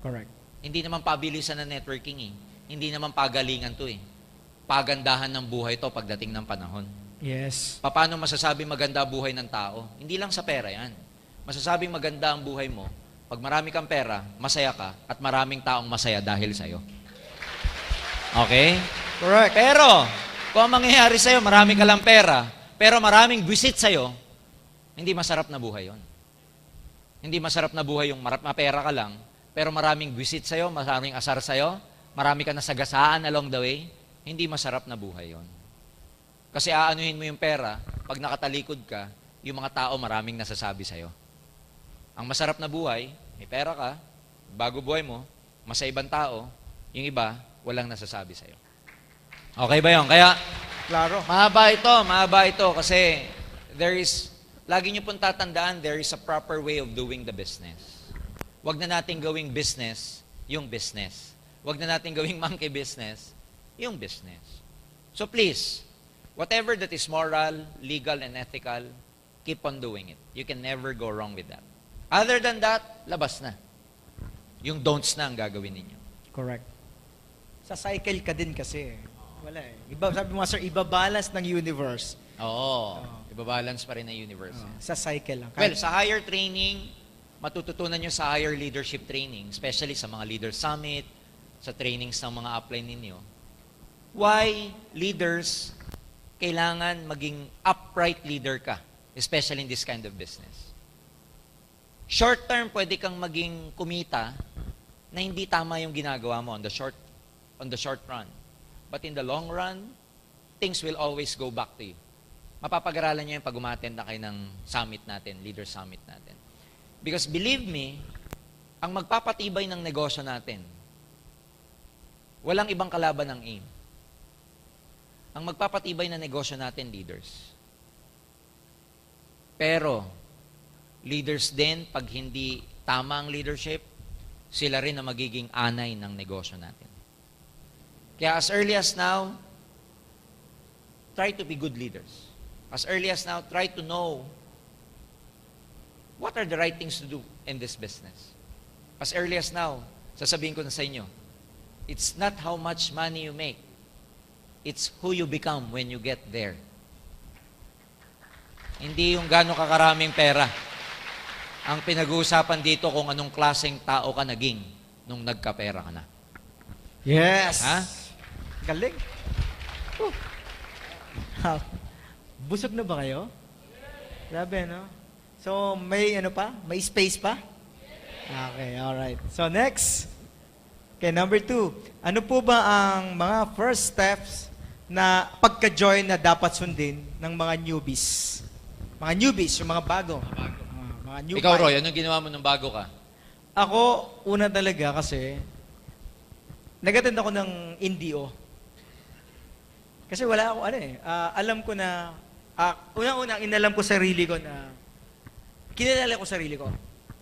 Correct. Hindi naman pabilisan ng networking eh. Hindi naman pagalingan to eh. Pagandahan ng buhay to pagdating ng panahon. Yes. Paano masasabi maganda buhay ng tao? Hindi lang sa pera yan. masasabing maganda ang buhay mo pag marami kang pera, masaya ka, at maraming taong masaya dahil sa'yo. Okay? Correct. Pero, kung ang mangyayari sa'yo, marami ka lang pera, pero maraming visit sa'yo, hindi masarap na buhay yon. Hindi masarap na buhay yung mapera ka lang, pero maraming visit sa'yo, maraming asar sa'yo, marami ka nasagasaan along the way, hindi masarap na buhay yon. Kasi aanuhin mo yung pera, pag nakatalikod ka, yung mga tao maraming nasasabi sa'yo. Ang masarap na buhay, may pera ka, bago buhay mo, mas sa ibang tao, yung iba, walang nasasabi sa'yo. Okay ba yun? Kaya, Klaro. mahaba ito kasi lagi nyo pong tatandaan, there is a proper way of doing the business. Huwag na natin gawing business yung business. Huwag na natin gawing monkey business yung business. So please, whatever that is moral, legal, and ethical, keep on doing it. You can never go wrong with that. Other than that, labas na. Yung don'ts na ang gagawin ninyo. Correct. Sa cycle ka din kasi. Wala eh. Sabi mo, sir, iba-balance ng universe. Oo. Ibabalance pa rin ang universe. Sa cycle lang. Well, sa higher training, matututunan nyo sa higher leadership training, especially sa mga leader summit, sa trainings ng mga upline ninyo, why leaders kailangan maging upright leader ka, especially in this kind of business. Short term, pwede kang maging kumita na hindi tama yung ginagawa mo on the short run. But in the long run, things will always go back to you. Mapapag-aralan nyo yung pag umattend na kayo ng summit natin, leader summit natin. Because believe me, ang magpapatibay ng negosyo natin, walang ibang kalaban ng aim. Ang magpapatibay ng negosyo natin, leaders. Pero, leaders din, pag hindi tama ang leadership, sila rin ang magiging anay ng negosyo natin. Kaya as early as now, try to be good leaders. As early as now, try to know what are the right things to do in this business. As early as now, sasabihin ko na sa inyo, it's not how much money you make, it's who you become when you get there. Hindi yung gaano kakaraming pera. Ang pinag-uusapan dito kung anong klaseng tao ka naging nung nagkapera ka na. Yes! Ha? Galing. Busog na ba kayo? Grabe, no? So, may ano pa? May space pa? Okay, alright. So, next. Okay, number 2. Ano po ba ang mga first steps na pagka-join na dapat sundin ng mga newbies? Mga newbies, yung mga bago. Mga new Ikaw, bike. Roy, anong ginawa mo nung bago ka? Ako, una talaga kasi, nag-attend ako ng NDO. Kasi wala ako, alam ko na, unang-unang inalam ko sarili ko na, kinilala ko sarili ko.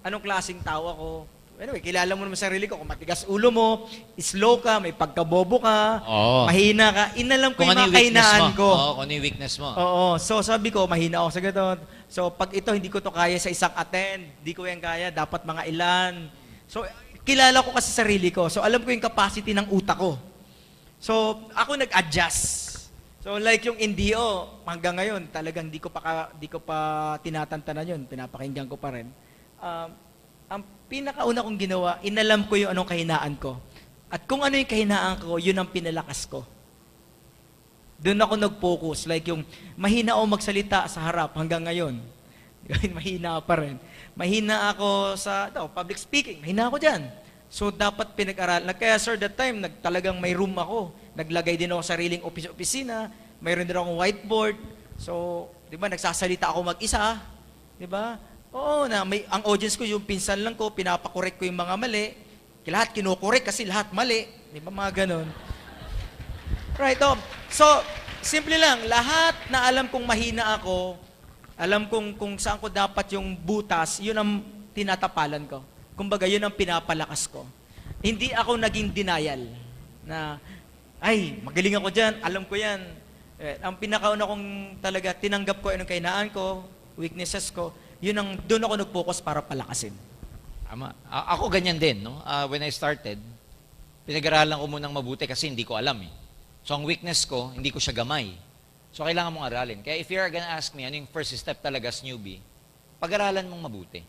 Anong klaseng tao ako. Anyway, kilala mo naman sarili ko. Kung matigas ulo mo, slow ka, may pagkabobo ka, Oo. mahina ka. Inalam ko Kung yung ano mga yung weakness kahinaan mo. ko. Oo, kung ano yung weakness mo. Oo. So, sabi ko, mahina ako sa ganito. So, pag ito, hindi ko to kaya sa isang attend. Hindi ko yan kaya. Dapat mga ilan. So, kilala ko kasi sarili ko. So, alam ko yung capacity ng utak ko. So, ako nag-adjust. So, like yung NDO, hanggang ngayon, talagang di ko pa tinatantanan yun. Pinapakinggan ko pa rin. Ang pinakauna kong ginawa, inalam ko yung anong kahinaan ko. At kung ano yung kahinaan ko, yun ang pinalakas ko. Doon ako nag-focus. Like yung mahina ako magsalita sa harap hanggang ngayon. Mahina pa rin. Mahina ako sa public speaking. Mahina ako dyan. So, dapat pinag-aralan. Kaya, sir, that time, talagang may room ako. Naglagay din ako sariling opisina. Mayroon din akong whiteboard. So, di ba, nagsasalita ako mag-isa. Di ba? Oo, ang audience ko, yung pinsan lang ko, pinapakorek ko yung mga mali. Lahat kinukorek kasi lahat mali. Di ba, mga ganon. Right, so, simple lang. Lahat na alam kong mahina ako, alam kung saan ko dapat yung butas, yun ang tinatapalan ko. Kumbaga, yun ang pinapalakas ko. Hindi ako naging denial na, ay, magaling ako dyan, alam ko yan. Ang pinakauna kong talaga, tinanggap ko anong kahinaan ko, weaknesses ko, yun ang, doon ako nag-focus para palakasin. Tama. Ako ganyan din, no? When I started, pinag-aralan ko munang mabuti kasi hindi ko alam eh. So, ang weakness ko, hindi ko siya gamay. So, kailangan mong aralin. Kaya if you're gonna ask me, ano yung first step talaga as newbie, pag-aralan mong mabuti.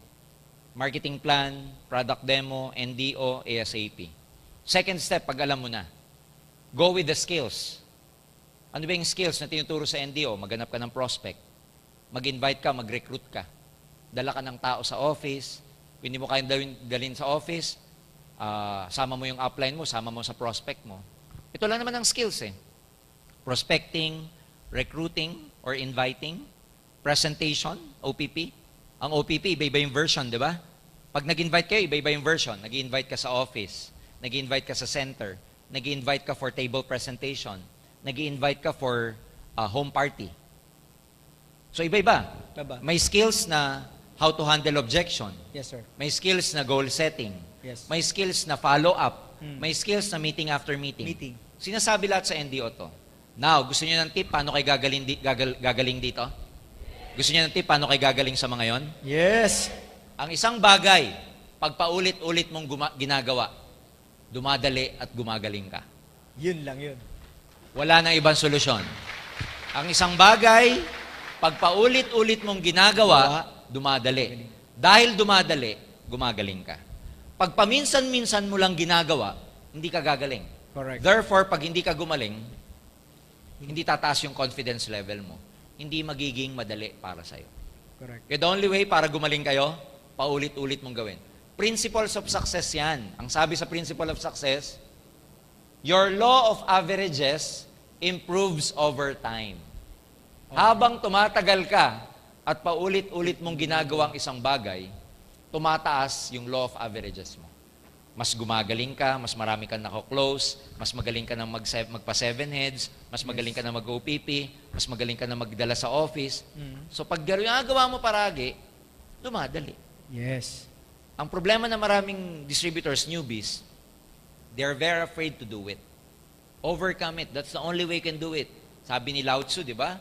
Marketing plan, product demo, NDO, ASAP. Second step, pag alam mo na, go with the skills. Ano ba yung skills na tinuturo sa NDO? Maghanap ka ng prospect. Mag-invite ka, mag-recruit ka. Dala ka ng tao sa office. Kung hindi mo kayang dalhin sa office, sama mo yung upline mo, sama mo sa prospect mo. Ito lang naman ang skills eh. Prospecting, recruiting, or inviting, presentation, OPP. Ang OPP, iba-iba yung version, di ba? Pag nag-invite kayo, iba-iba yung version. Nag-invite ka sa office, nag-invite ka sa center, nag-invite ka for table presentation, nag-invite ka for home party. So iba-iba. Diba? May skills na how to handle objection. Yes, sir. May skills na goal setting. Yes. May skills na follow-up. May skills na meeting after meeting. Sinasabi lahat sa NDO to. Now, gusto niyo ng tip paano kayo gagaling dito? Gusto niyo ng tip paano kayo gagaling sa mga yon? Yes. Ang isang bagay, pag paulit-ulit mong ginagawa, dumadali at gumagaling ka. Yun lang yun. Wala nang ibang solusyon. Ang isang bagay, pag paulit-ulit mong ginagawa, dumadali. Dahil dumadali, gumagaling ka. Pag paminsan-minsan mo lang ginagawa, hindi ka gagaling. Correct. Therefore, pag hindi ka gumaling, hindi tataas yung confidence level mo. Hindi magiging madali para sa'yo. Correct. Kaya the only way para gumaling kayo, paulit-ulit mong gawin. Principles of success yan. Ang sabi sa principle of success, your law of averages improves over time. Habang tumatagal ka at paulit-ulit mong ginagawa ang isang bagay, tumataas yung law of averages mo. Mas gumagaling ka, mas marami kang nako-close, mas magaling ka na magpa 7 heads, mas magaling ka na mag-OPP, mas magaling ka na magdala sa office. So pag ginagawa mo paragi, dumadali. Yes. Ang problema ng maraming distributors, newbies, they're very afraid to do it. Overcome it. That's the only way you can do it. Sabi ni Lao Tzu, di ba?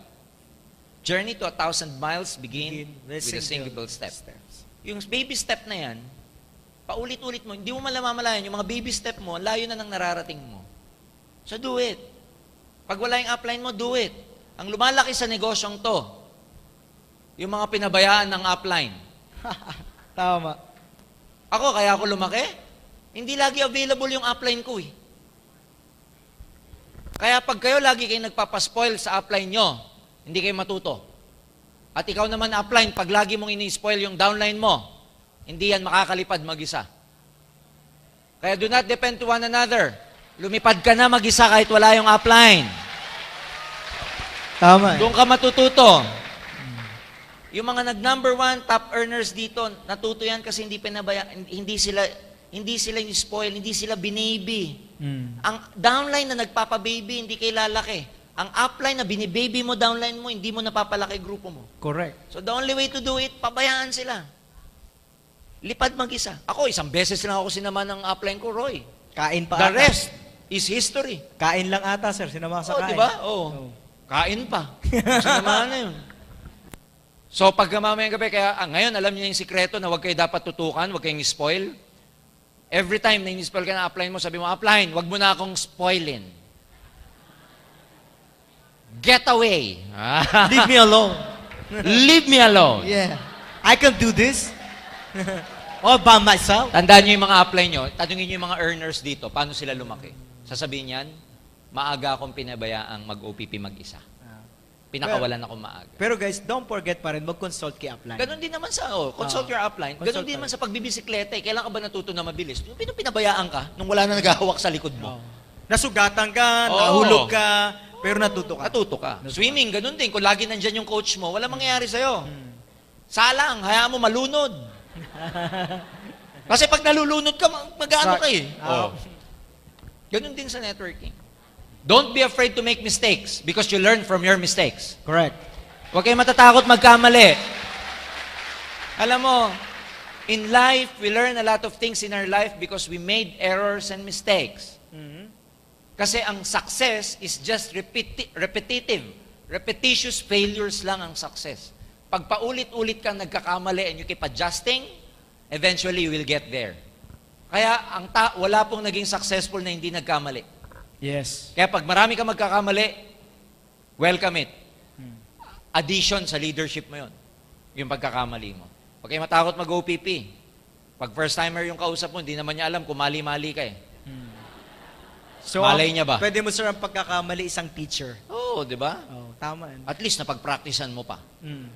Journey to 1,000 miles begin with a single step. Yung baby step na yan, paulit-ulit mo, hindi mo malamamalayan, yung mga baby step mo, layo na ng nararating mo. So do it. Pag wala yung upline mo, do it. Ang lumalaki sa negosyong to, yung mga pinabayaan ng upline. Tama. Ako, kaya ako lumaki, hindi lagi available yung upline ko eh. Kaya pag kayo lagi kayo nagpapaspoil sa upline nyo, hindi kayo matuto. At ikaw naman upline, pag lagi mong ini-spoil yung downline mo, hindi yan makakalipad mag-isa. Kaya do not depend to one another. Lumipad ka na mag-isa kahit wala yung upline. Tama. Doon ka matututo. Yung mga nag-number 1 top earners dito, natuto yan kasi hindi sila in-spoil, hindi sila binaby. Ang downline na nagpapababy, hindi kayo lalaki. Ang upline na binibaby mo, downline mo, hindi mo napapalaki grupo mo. Correct. So the only way to do it, pabayaan sila. Lipad mag-isa. Ako, isang beses lang ako sinama ng upline ko, Roy. Kain pa The ata. rest is history. Kain lang ata, sir. Sinama sa kain. Di ba? Oo. Kain pa. Sinama na yun. So, pagka mamayang gabi, kaya ngayon, alam niyo yung sikreto na huwag kayo dapat tutukan, huwag kayong spoil. Every time na in-spoil ka na upline mo, sabi mo, upline, huwag mo na akong spoilin. Get away. Leave me alone. Leave me alone. Yeah. I can do this. All by myself. Tandaan niyo yung mga upline nyo, tanungin niyo yung mga earners dito, paano sila lumaki. Sasabihin niyan, maaga akong pinabayaang mag-OPP mag-isa. Pinakawalan akong maaga. Pero guys, don't forget pa rin, mag-consult kay upline. Ganon din naman sa, consult your upline. Ganon din naman sa pagbibisikleta. Kailan ka ba natuto na mabilis? Yung pinabayaan ka, nung wala na naghahawak sa likod mo. Nasugatan ka, Oo. nahulog ka, pero natuto ka. Natuto ka. Swimming, ganon din. Kung lagi nandyan yung coach mo, wala mangyayari sa'yo. Salang, hayaan mo malunod. Kasi pag nalulunod ka, mag-ano ka eh. Ganon din sa networking. Don't be afraid to make mistakes because you learn from your mistakes. Correct. Huwag kayong matatakot magkamali. Alam mo, in life, we learn a lot of things in our life because we made errors and mistakes. Kasi ang success is just repetitive. Repetitious failures lang ang success. Pag paulit-ulit kang nagkakamali and you keep adjusting, eventually you will get there. Kaya wala pong naging successful na hindi nagkamali. Yes. Kaya pag marami ka magkakamali, welcome it. Addition sa leadership mo yon, yung pagkakamali mo. Huwag kayo matakot mag-OPP. Pag first timer yung kausap mo, hindi naman niya alam kung mali-mali ka eh. So, Malay niya ba? Pwede mo sir ang pagkakamali isang teacher. Oo, di ba? Oh, tama. At least napag-practicean mo pa. Mm.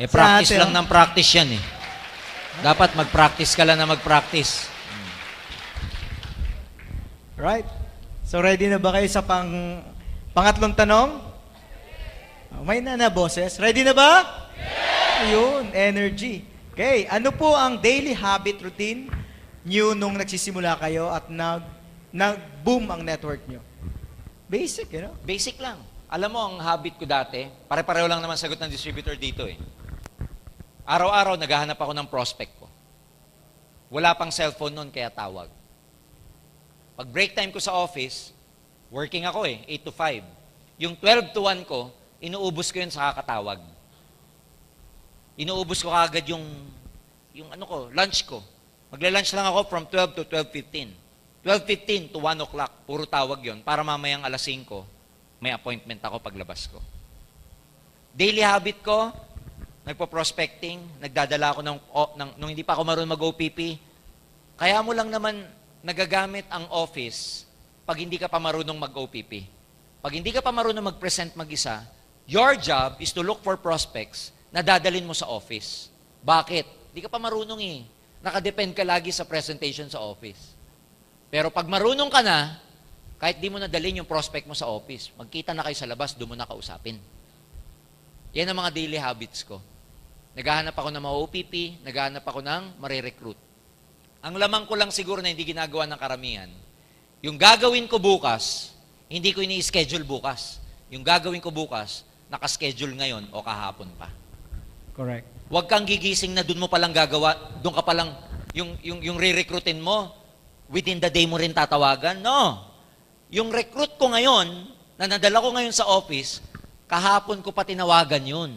Eh, practice Sa atin, lang ng practice yan eh. Dapat mag-practice ka lang na mag-practice. Right. So ready na ba kayo sa pangatlong tanong? May na boses. Ready na ba? Ayun, energy. Okay, ano po ang daily habit routine nyo nung nagsisimula kayo at nag-boom ang network nyo? Basic, you know? Basic lang. Alam mo, ang habit ko dati, pare-pareho lang naman sagot ng distributor dito eh. Araw-araw, naghahanap ako ng prospect ko. Wala pang cellphone noon, kaya tawag. Pag break time ko sa office, working ako eh, 8 to 5. Yung 12 to 1 ko, inuubos ko yun sa kakatawag. Inuubos ko kagad yung lunch ko. Magla-lunch lang ako from 12 to 12:15. 12:15 to 1 o'clock, puro tawag yon para mamayang alas 5, may appointment ako paglabas ko. Daily habit ko, nagpo-prospecting, nagdadala ako nung hindi pa ako marunong mag-OPP. Kaya mo lang naman nagagamit ang office pag hindi ka pa marunong mag-OPP. Pag hindi ka pa marunong mag-present mag-isa, your job is to look for prospects na dadalin mo sa office. Bakit? Hindi ka pa marunong eh. Nakadepend ka lagi sa presentation sa office. Pero pag marunong ka na, kahit di mo nadalhin yung prospect mo sa office, magkita na kayo sa labas, doon mo na kausapin. Yan ang mga daily habits ko. Naghahanap ako ng mga OPP, naghahanap ako ng marirecruit. Ang lamang ko lang siguro na hindi ginagawa ng karamihan, yung gagawin ko bukas, hindi ko ini-schedule bukas. Yung gagawin ko bukas, nakaschedule ngayon o kahapon pa. Correct. Huwag kang gigising na doon mo palang gagawa, doon ka palang, yung re-recruitin mo, within the day mo rin tatawagan. No. Yung recruit ko ngayon, na nadala ko ngayon sa office, kahapon ko pa tinawagan yun.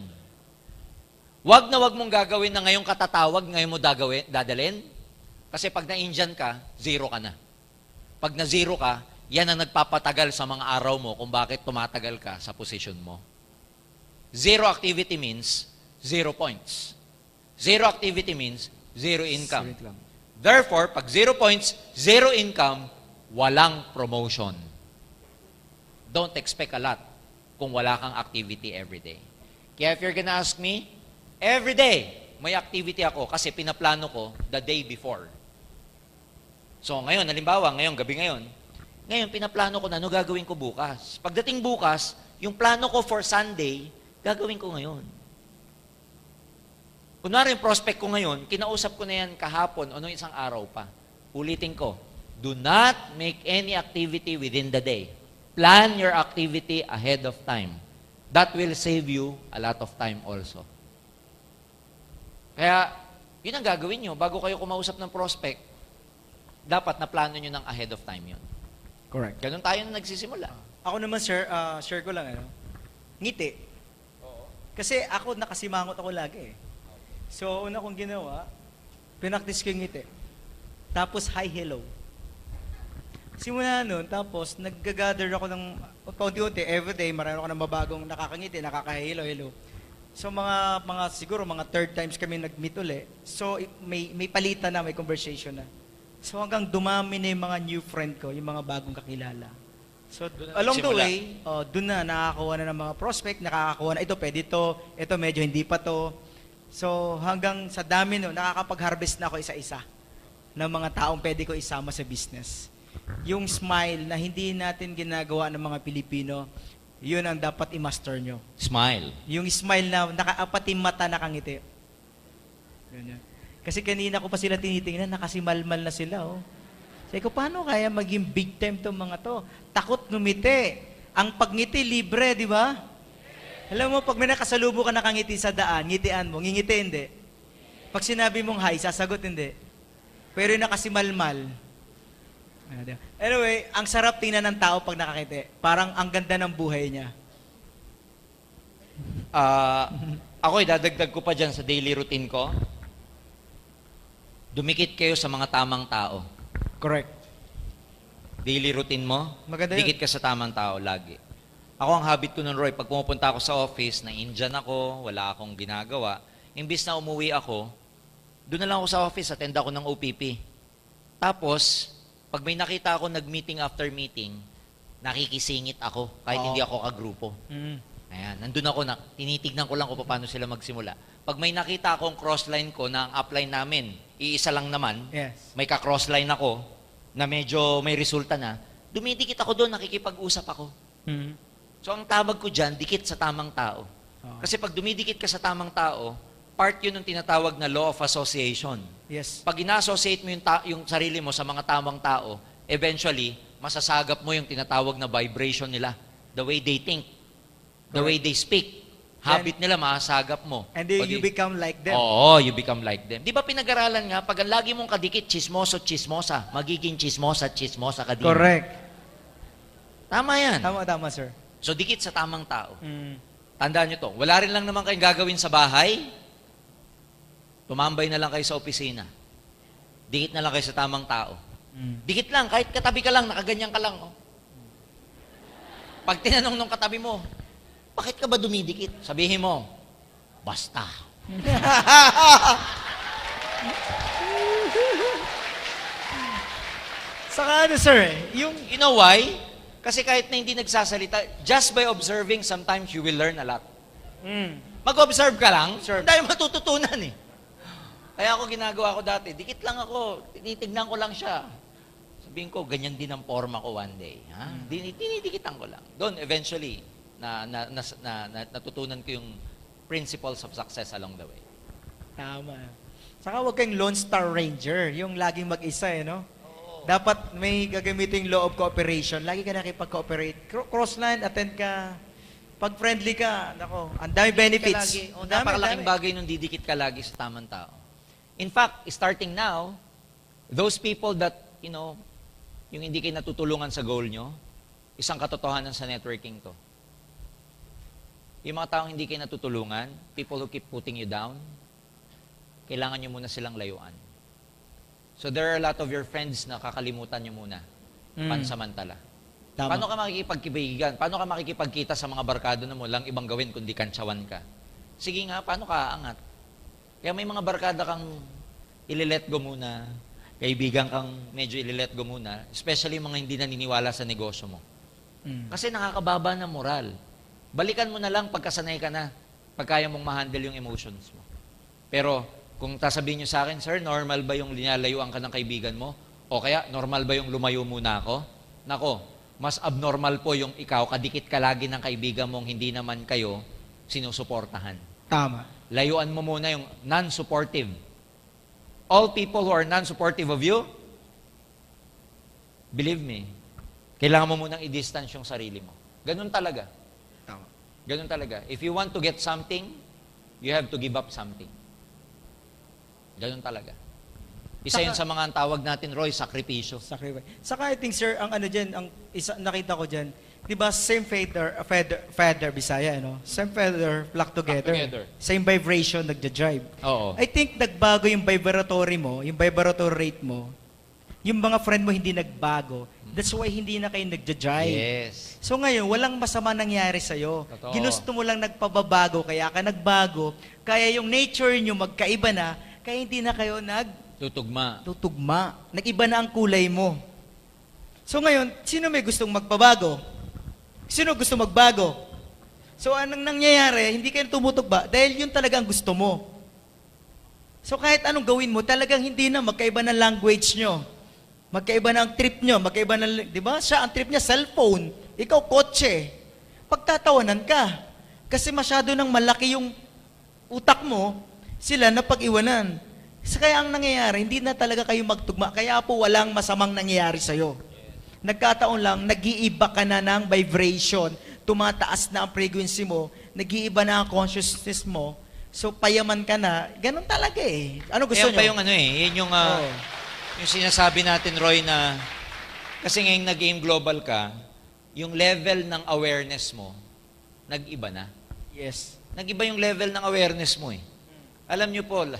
Huwag na huwag mong gagawin na ngayong katatawag, ngayon mo dadalhin. Kasi pag na-Indian ka, zero ka na. Pag na-zero ka, yan ang nagpapatagal sa mga araw mo kung bakit tumatagal ka sa position mo. Zero activity means 0 points. Zero activity means zero income. Therefore, pag 0 points, 0 income, walang promotion. Don't expect a lot kung wala kang activity every day. Kaya if you're gonna ask me, every day, may activity ako kasi pinaplano ko the day before. So ngayon, halimbawa, gabi ngayon, pinaplano ko na ano gagawin ko bukas. Pagdating bukas, yung plano ko for Sunday, gagawin ko ngayon. Kunwari yung prospect ko ngayon, kinausap ko na yan kahapon o nung isang araw pa. Ulitin ko, do not make any activity within the day. Plan your activity ahead of time. That will save you a lot of time also. Kaya, yun ang gagawin nyo. Bago kayo kumausap ng prospect, dapat na plano nyo ng ahead of time yun. Correct. Ganun tayo na nagsisimula. Ako naman, sir, share ko lang, ngiti. Kasi ako, nakasimangot ako lagi eh. So, una kong ginawa, pinaktis ko yung ngiti. Tapos, hi, hello. Simula nun, tapos, nag-gather ako ng, paunti-unti, everyday, marami ako ng mabagong nakakangiti, nakaka-hello, hello. So, siguro, mga third times kami nag-meet uli. So, may palitan na, may conversation na. So, hanggang dumami na yung mga new friend ko, yung mga bagong kakilala. So, along the way, doon na nakakakuha na ng mga prospect, nakakakuha na, ito, pwede ito medyo hindi pa to. So, hanggang sa dami no, nakakapag-harvest na ako isa-isa ng mga taong pwede ko isama sa business. Yung smile na hindi natin ginagawa ng mga Pilipino, yun ang dapat i-master nyo. Smile. Yung smile na pati mata nakangiti. Ganyan. Kasi kanina ko pa sila tinitingnan, nakasimalmal na sila. Oh. Sabi ko, paano kaya maging big time tong mga to? Takot ngumiti. Ang pagngiti, libre, di ba? Alam mo, pag may nakasalubo ka nakangiti sa daan, ngitian mo, ngingiti hindi. Pag sinabi mong hi, sasagot hindi. Pero yung nakasimalmal. Anyway, ang sarap tingnan ng tao pag nakakiti. Parang ang ganda ng buhay niya. Ako, idadagdag ko pa dyan sa daily routine ko. Dumikit kayo sa mga tamang tao. Correct. Daily routine mo, Maganda yun. dikit ka sa tamang tao lagi. Ako ang habit ko nun, Roy, pag pumupunta ako sa office, na Indian ako, wala akong ginagawa, imbis na umuwi ako, doon na lang ako sa office, attend ako ng OPP. Tapos, pag may nakita ako nag-meeting after meeting, nakikisingit ako kahit hindi ako kagrupo. Ayan, nandun ako na, tinitignan ko lang kung paano sila magsimula. Pag may nakita akong crossline ko na ang upline namin, iisa lang naman, Yes. may ka-crossline ako, na medyo may resulta na, dumidikit ako doon, nakikipag-usap ako. So ang tawag ko dyan, dikit sa tamang tao. Kasi pag dumidikit ka sa tamang tao, part yun ng tinatawag na law of association. Yes. Pag ina-associate mo yung sarili mo sa mga tamang tao, eventually, masasagap mo yung tinatawag na vibration nila. The way they think, the way they speak, habit nila, masasagap mo. And then you become like them. Oo, you become like them. Di ba pinag-aralan nga, pag ang lagi mong kadikit, chismoso, chismosa, magiging chismosa, chismosa ka din. Correct. Tama yan. Tama, sir. So, dikit sa tamang tao. Tandaan nyo to, wala rin lang naman kayong gagawin sa bahay, tumambay na lang kayo sa opisina. Dikit na lang kayo sa tamang tao. Dikit lang, kahit katabi ka lang, nakaganyan ka lang. Oh. Pag tinanong nung katabi mo, bakit ka ba dumidikit? Sabihin mo, basta. Saka ano, sir, yung... You know why? Kasi kahit na hindi nagsasalita, just by observing, sometimes you will learn a lot. Mag-observe ka lang, dahil matututunan eh. Kaya ako ginagawa ko dati, dikit lang ako, tinitignan ko lang siya. Sabihin ko, ganyan din ang forma ko one day. Ha? Dinidikitan ko lang. Doon, eventually, natutunan ko yung principles of success along the way. Tama. Saka huwag kang Lone Star Ranger, yung laging mag-isa, no? Dapat may gagamitin law of cooperation. Lagi ka nakipag-cooperate. Crossline, attend ka. Pag friendly ka, nako, ang dami benefits. Napakalaking bagay nung didikit ka lagi sa tamang tao. In fact, starting now, those people that, yung hindi kayo natutulungan sa goal nyo, isang katotohanan sa networking to. Yung mga taong hindi kayo natutulungan, people who keep putting you down, kailangan nyo muna silang layuan. So there are a lot of your friends na kakalimutan nyo muna, pansamantala. Tama. Paano ka makikipagkibigan? Paano ka makikipagkita sa mga barkado na mo lang ibang gawin kundi kantsawan ka? Sige nga, paano ka aangat? Kaya may mga barkada kang ililet go muna, kaibigan kang medyo ililet go muna, especially mga hindi naniniwala sa negosyo mo. Kasi nakakababa ng moral. Balikan mo na lang pagkasanay ka na, pag kaya mong ma-handle yung emotions mo. Pero kung sasabihin nyo sa akin, sir, normal ba yung linalayuan ka ng kaibigan mo? O kaya, normal ba yung lumayo muna ako? Nako, mas abnormal po yung ikaw, kadikit ka lagi ng kaibigan mong hindi naman kayo sinusuportahan. Tama. Layuan mo muna yung non-supportive. All people who are non-supportive of you, believe me, kailangan mo munang i-distance yung sarili mo. Ganun talaga. Tama. Ganun talaga. If you want to get something, you have to give up something. Ganun talaga. Isa yun sa mga tawag natin, Roy, sakripisyo. Sacrifice. Saka I think, sir, ang ano dyan, ang isa, nakita ko dyan, di ba, same feather, Bisaya, no? Same feather, flock together. together. Same vibration, nagja-drive. Oo. I think nagbago yung vibratory mo, yung vibratory rate mo, yung mga friend mo hindi nagbago. That's why hindi na kayo nagja-drive. Yes. So ngayon, walang masama nangyari sa'yo. Totoo. Ginusto mo lang nagpababago, kaya ka nagbago. Kaya yung nature nyo magkaiba na, kaya hindi na kayo Tutugma. tutugma. Nag-iba na ang kulay mo. So ngayon, sino may gustong magpabago? Sino gusto magbago? So anong nangyayari? Hindi kayo tumutugba dahil yun talaga ang gusto mo. So kahit anong gawin mo, talagang hindi na magkaiba ng language nyo. Magkaiba na ang trip nyo. Magkaiba na, di ba? Siya, ang trip niya, cellphone. Ikaw, kotse. Pagtatawanan ka. Kasi masyado nang malaki yung utak mo, sila na pag-iwanan. So, kaya ang nangyayari, hindi na talaga kayo magtugma. Kaya po walang masamang nangyayari sa'yo. Nagkataon lang, nag-iiba ka na ng vibration. Tumataas na ang frequency mo. Nag-iiba na ang consciousness mo. So, payaman ka na. Ganun talaga eh. Ano gusto Kaya nyo? pa yung yun yung, yung sinasabi natin, Roy, na kasi ngayong nag-aim global ka, yung level ng awareness mo, nag-iba na. Yes. Nag-iba yung level ng awareness mo eh. Alam nyo, Paul,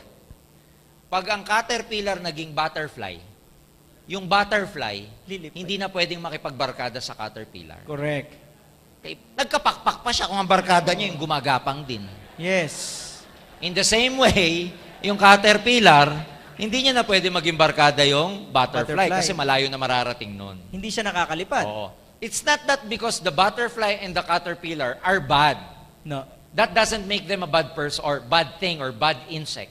pag ang caterpillar naging butterfly, yung butterfly, Lilipad. hindi na pwedeng makipagbarkada sa caterpillar. Correct. Nagkapakpak pa siya kung ang barkada niya yung gumagapang din. Yes. In the same way, yung caterpillar, hindi niya na pwede maging barkada yung butterfly, Butterfly. kasi malayo na mararating nun. Hindi siya nakakalipad. Oo. It's not that because the butterfly and the caterpillar are bad. No. That doesn't make them a bad person or bad thing or bad insect.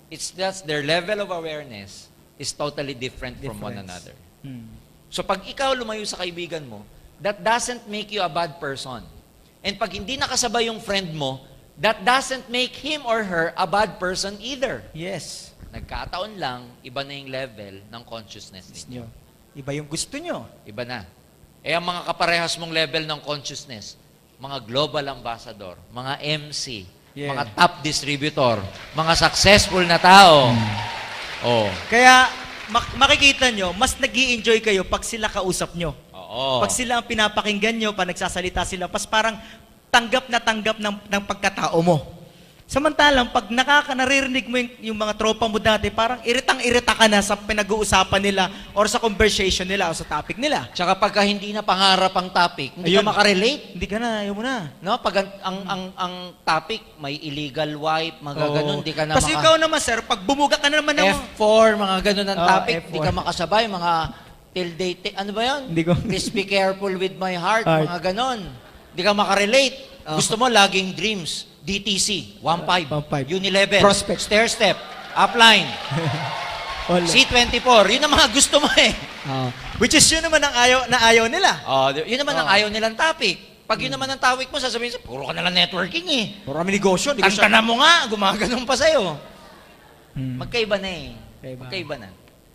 It's just their level of awareness is totally different from one Difference. another. Hmm. So pag ikaw lumayo sa kaibigan mo, that doesn't make you a bad person. And pag hindi nakasabay yung friend mo, that doesn't make him or her a bad person either. Yes. Nagkataon lang, iba na yung level ng consciousness ninyo. Nyo. Iba yung gusto nyo. Iba na. Eh ang mga kaparehas mong level ng consciousness, mga global ambassador, mga MC, Yeah. mga top distributor, mga successful na tao. Oh. Kaya makikita nyo, mas nag-i-enjoy kayo pag sila kausap nyo. Oo. Pag sila ang pinapakinggan nyo, pag nagsasalita sila, pas parang tanggap ng pagkatao mo. Samantalang, pag naririnig mo yung mga tropa mo dati, parang iritang-irita ka na sa pinag-uusapan nila or sa conversation nila o sa topic nila. Tsaka pagka hindi na pangarap ang topic, hindi Ayun. ka makarelate. Hindi ka na, ayaw mo na. No? Pag ang topic, may illegal wipe, mga ganun, hindi ka na Kasi ikaw naman, sir, pag bumuga ka na naman ng... F4, mga ganun ang Oh, topic, F4. hindi ka makasabay, mga till date, ano ba yun? Hindi ko- Please be careful with my heart, Heart. mga ganun. Hindi ka makarelate. Oh. Gusto mo laging dreams, DTC, 1.5, 1.5. Unilevel, Prospect. stair step, upline, Wala. C24, yun ang mga gusto mo eh. Which is yun naman ang ayaw nila. Oh, yun naman ang Oh. ayaw nilang topic. Pag yun naman ang topic mo, sasabihin sa, puro ka nalang networking eh. Puro kami negosyo. Tantana mo nga, gumaganon pa sa'yo. Hmm. Magkaiba na eh. Magkaiba. Magkaiba na.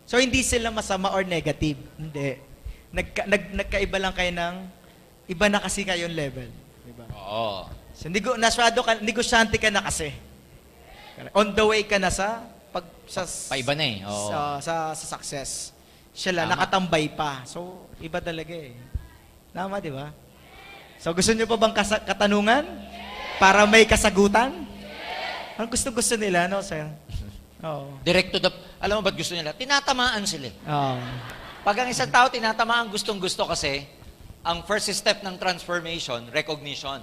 So, hindi sila masama or negative. Hindi. Nagkaiba lang kayo ng, iba na kasi kayong level. Diba? Oo. So, negosyante ka na kasi. On the way ka na sa, Paiba na eh. Oo. sa success. Siya lang, Tama. nakatambay pa. So, iba talaga eh. Tama, di ba? So, gusto niyo pa bang katanungan? Para may kasagutan? Ang gusto nila, no, sir? Oo. Direct to the... Alam mo ba't gusto nila? Tinatamaan sila. eh. Oo. Pag ang isang tao tinatamaan gustong-gusto kasi, ang first step ng transformation, recognition.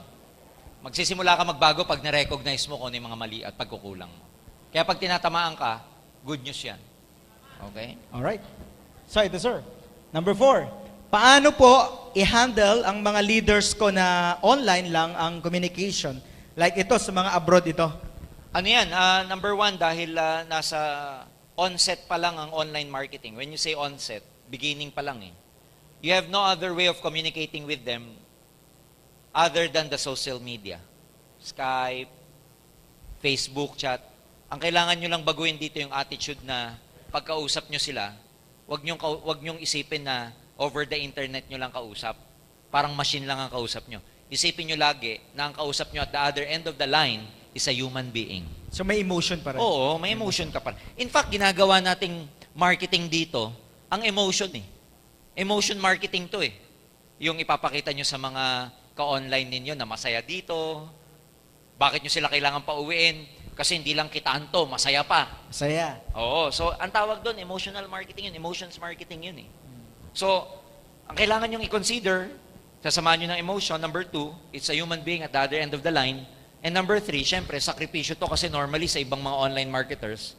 Magsisimula ka magbago pag na-recognize mo kung ano yung mga mali at pagkukulang mo. Kaya pag tinatamaan ka, good news yan. Okay? Alright. So, ito, sir. Number 4. Paano po i-handle ang mga leaders ko na online lang ang communication? Like ito, sa mga abroad ito. Ano yan? Number 1, dahil nasa onset pa lang ang online marketing. When you say onset, beginning pa lang eh. You have no other way of communicating with them other than the social media. Skype, Facebook chat. Ang kailangan nyo lang baguhin dito yung attitude na pagkausap nyo sila, wag nyong isipin na over the internet nyo lang kausap. Parang machine lang ang kausap nyo. Isipin nyo lagi na ang kausap nyo at the other end of the line is a human being. So, may emotion pa rin. Oo, may emotion ka pa. In fact, ginagawa nating marketing dito, ang emotion eh. Emotion marketing to eh. Yung ipapakita nyo sa mga ka-online ninyo na masaya dito, bakit nyo sila kailangan pauwiin? Kasi hindi lang kitaan to, masaya pa. Masaya. Oo, so ang tawag doon, emotional marketing yun, emotions marketing yun eh. So, ang kailangan nyong i-consider, sasamahan nyo ng emotion, number 2, it's a human being at the other end of the line. And number 3, syempre, sakripisyo to kasi normally sa ibang mga online marketers,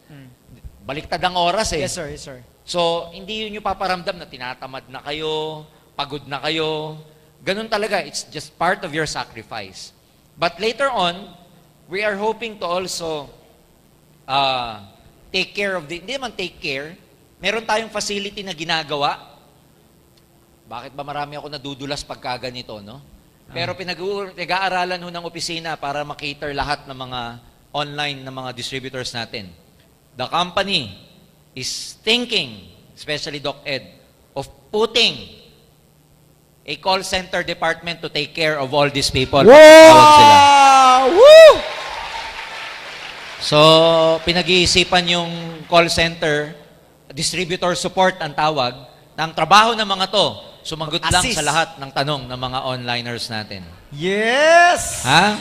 baliktad ang oras eh. Yes, sir. Yes, sir. So, hindi yun yung paparamdam na tinatamad na kayo, pagod na kayo. Ganun talaga, it's just part of your sacrifice. But later on, we are hoping to also take care of hindi naman take care, meron tayong facility na ginagawa. Bakit ba marami ako nadudulas pagka ganito, no? Pero pinag-aaralan ho ng opisina para makater lahat ng mga online na mga distributors natin. The company is thinking, especially DocEd, of putting a call center department to take care of all these people. Tawag sila. Woo! So, pinag-iisipan yung call center, distributor support ang tawag, na ang trabaho ng mga to, sumagot lang Assist. sa lahat ng tanong ng mga onliners natin. Yes! Ha?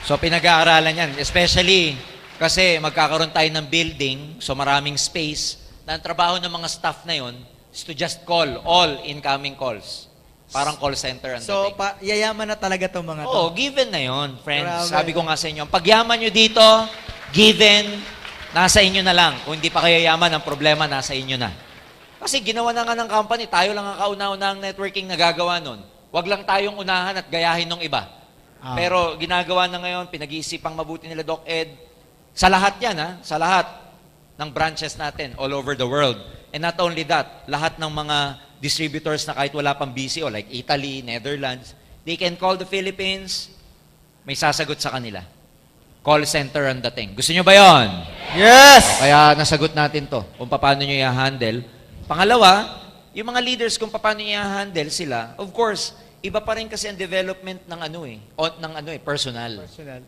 So, pinag-aaralan yan. Especially, kasi magkakaroon tayo ng building, so maraming space, na ang trabaho ng mga staff na yon is to just call all incoming calls. Parang call center ang So, dating. yayaman na talaga itong mga to. Oo, given na yon, friends. Grabe. Sabi ko nga sa inyo, ang pagyaman nyo dito, given, nasa inyo na lang. Kung hindi pa kayo yaman, ang problema nasa inyo na. Kasi ginawa na nga ng company, tayo lang ang kauna-unahang networking na gagawa nun. Huwag lang tayong unahan at gayahin ng iba. Ah. Pero ginagawa na ngayon, pinag-iisipang mabuti nila Doc Ed. Sa lahat yan, ha? Sa lahat ng branches natin all over the world. And not only that, lahat ng mga distributors na kahit wala pang BCO, like Italy, Netherlands, they can call the Philippines, may sasagot sa kanila. Call center ang dating. Gusto nyo ba yon? Yes! Kaya nasagot natin to, kung paano nyo i-handle. Pangalawa, yung mga leaders kung paano nyo i-handle sila, of course, iba pa rin kasi ang development ng personal. Personal.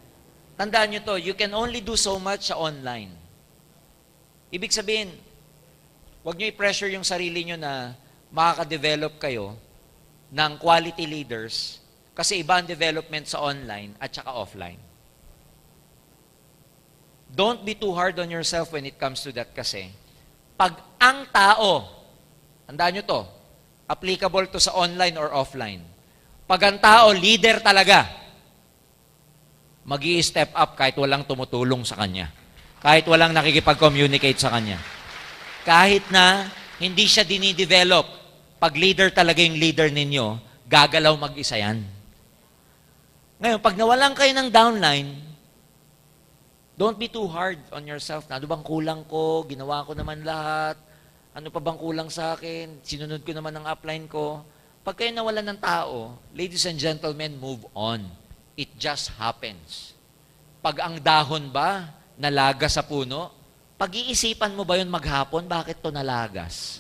Tandaan nyo to, you can only do so much sa online. Ibig sabihin, huwag nyo i-pressure yung sarili nyo na makaka-develop kayo ng quality leaders kasi iba ang development sa online at saka offline. Don't be too hard on yourself when it comes to that kasi pag ang tao, tandaan nyo to, applicable to sa online or offline, pag ang tao, leader talaga, mag-i-step up kahit walang tumutulong sa kanya. Kahit walang nakikipag-communicate sa kanya. Kahit na hindi siya dinidevelop, pag leader talaga yung leader ninyo, gagalaw mag-isa yan. Ngayon, pag nawalan kayo ng downline, don't be too hard on yourself. Ano bang kulang ko? Ginawa ko naman lahat. Ano pa bang kulang sa akin? Sinunod ko naman ang upline ko. Pag kayo nawalan ng tao, ladies and gentlemen, move on. It just happens. Pag ang dahon ba nalagas sa puno, pag-iisipan mo ba yun maghapon, bakit to nalagas?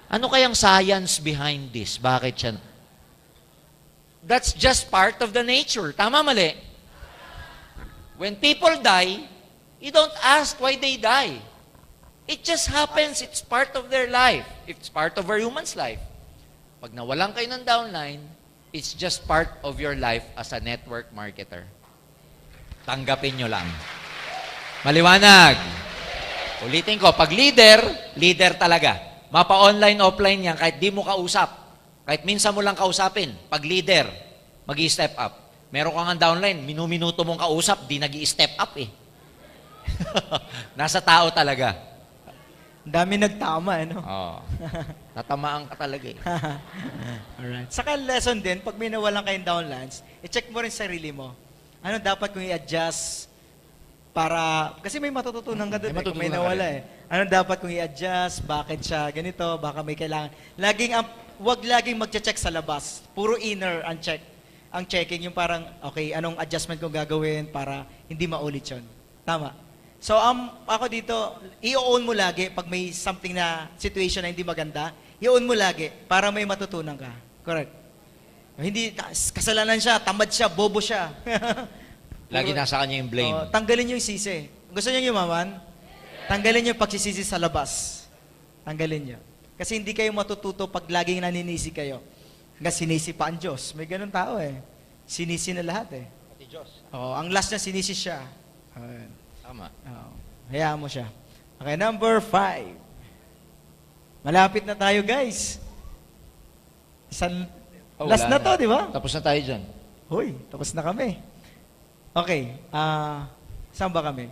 Ano kayang science behind this? Bakit siya? That's just part of the nature. Tama, mali? When people die, you don't ask why they die. It just happens. It's part of their life. It's part of a human's life. Pag nawalan kayo ng downline, it's just part of your life as a network marketer. Tanggapin nyo lang. Maliwanag. Ulitin ko, pag leader, leader talaga. Mapa-online, offline yan, kahit di mo kausap. Kahit minsan mo lang kausapin. Pag leader, mag-i-step up. Meron kang downline, minuminuto mong kausap, di nag-i-step up eh. Nasa tao talaga. Ang dami nagtama, ano? Oo. Tatamaan ka talaga eh. Alright. Saka lesson din, pag may nawalan kayong downlines, i-check mo rin sarili mo. Ano dapat kong i-adjust para, kasi may matututunan ka doon May kung may matututunan ka nawala eh. Ano dapat kong i-adjust, bakit siya ganito, baka may kailangan. Wag laging magche-check sa labas. Puro inner ang check. Ang checking yung parang, okay, anong adjustment kong gagawin para hindi maulit yun. Tama. So, ako dito, i-own mo lagi pag may something na situation na hindi maganda, i-own mo lagi para may matutunan ka. Correct. Hindi, kasalanan siya, tamad siya, bobo siya. Lagi nasa kanya yung blame. Tanggalin niyo yung sisi. Gusto niyo yumaman? Tanggalin niyo yung pagsisisi sa labas. Tanggalin niyo. Kasi hindi kayo matututo pag laging naninisi kayo. Hanggang sinisi pa ang Diyos. May ganun tao eh. Sinisi na lahat eh. Pati Diyos. Ang last niya sinisi siya. Ayun. Tama. Hayaan mo siya. Okay, number 5. Malapit na tayo, guys. Last wala na to, di ba? Tapos na tayo dyan. Hoy, tapos na kami. Okay, saan ba kami?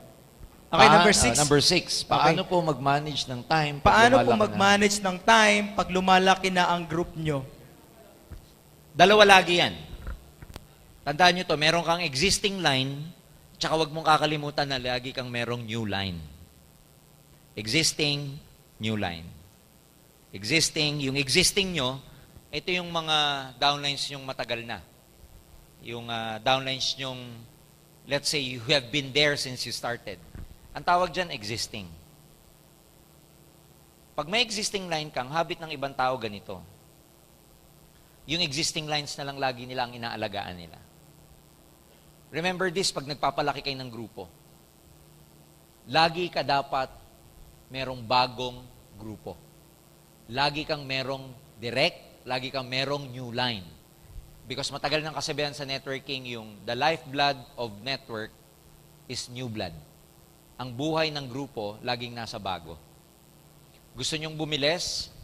Okay, number 6. Number 6. Paano po mag-manage ng time? Paano po lumalaki na? mag-manage ng time pag lumalaki na ang group nyo? Dalawa lagi yan. Tandaan nyo to, meron kang existing line, tsaka wag mong kakalimutan na lagi kang merong new line. Existing, new line. Yung existing nyo, ito yung mga downlines nyong matagal na. Yung downlines nyong, let's say, you have been there since you started. Ang tawag dyan, existing. Pag may existing line kang, habit ng ibang tao ganito. Yung existing lines na lang lagi nila ang inaalagaan nila. Remember this, pag nagpapalaki kayo ng grupo. Lagi ka dapat merong bagong grupo. Lagi kang merong direct, lagi kang merong new line. Because matagal nang kasabihan sa networking yung the lifeblood of network is new blood. Ang buhay ng grupo, laging nasa bago. Gusto nyong bumilis?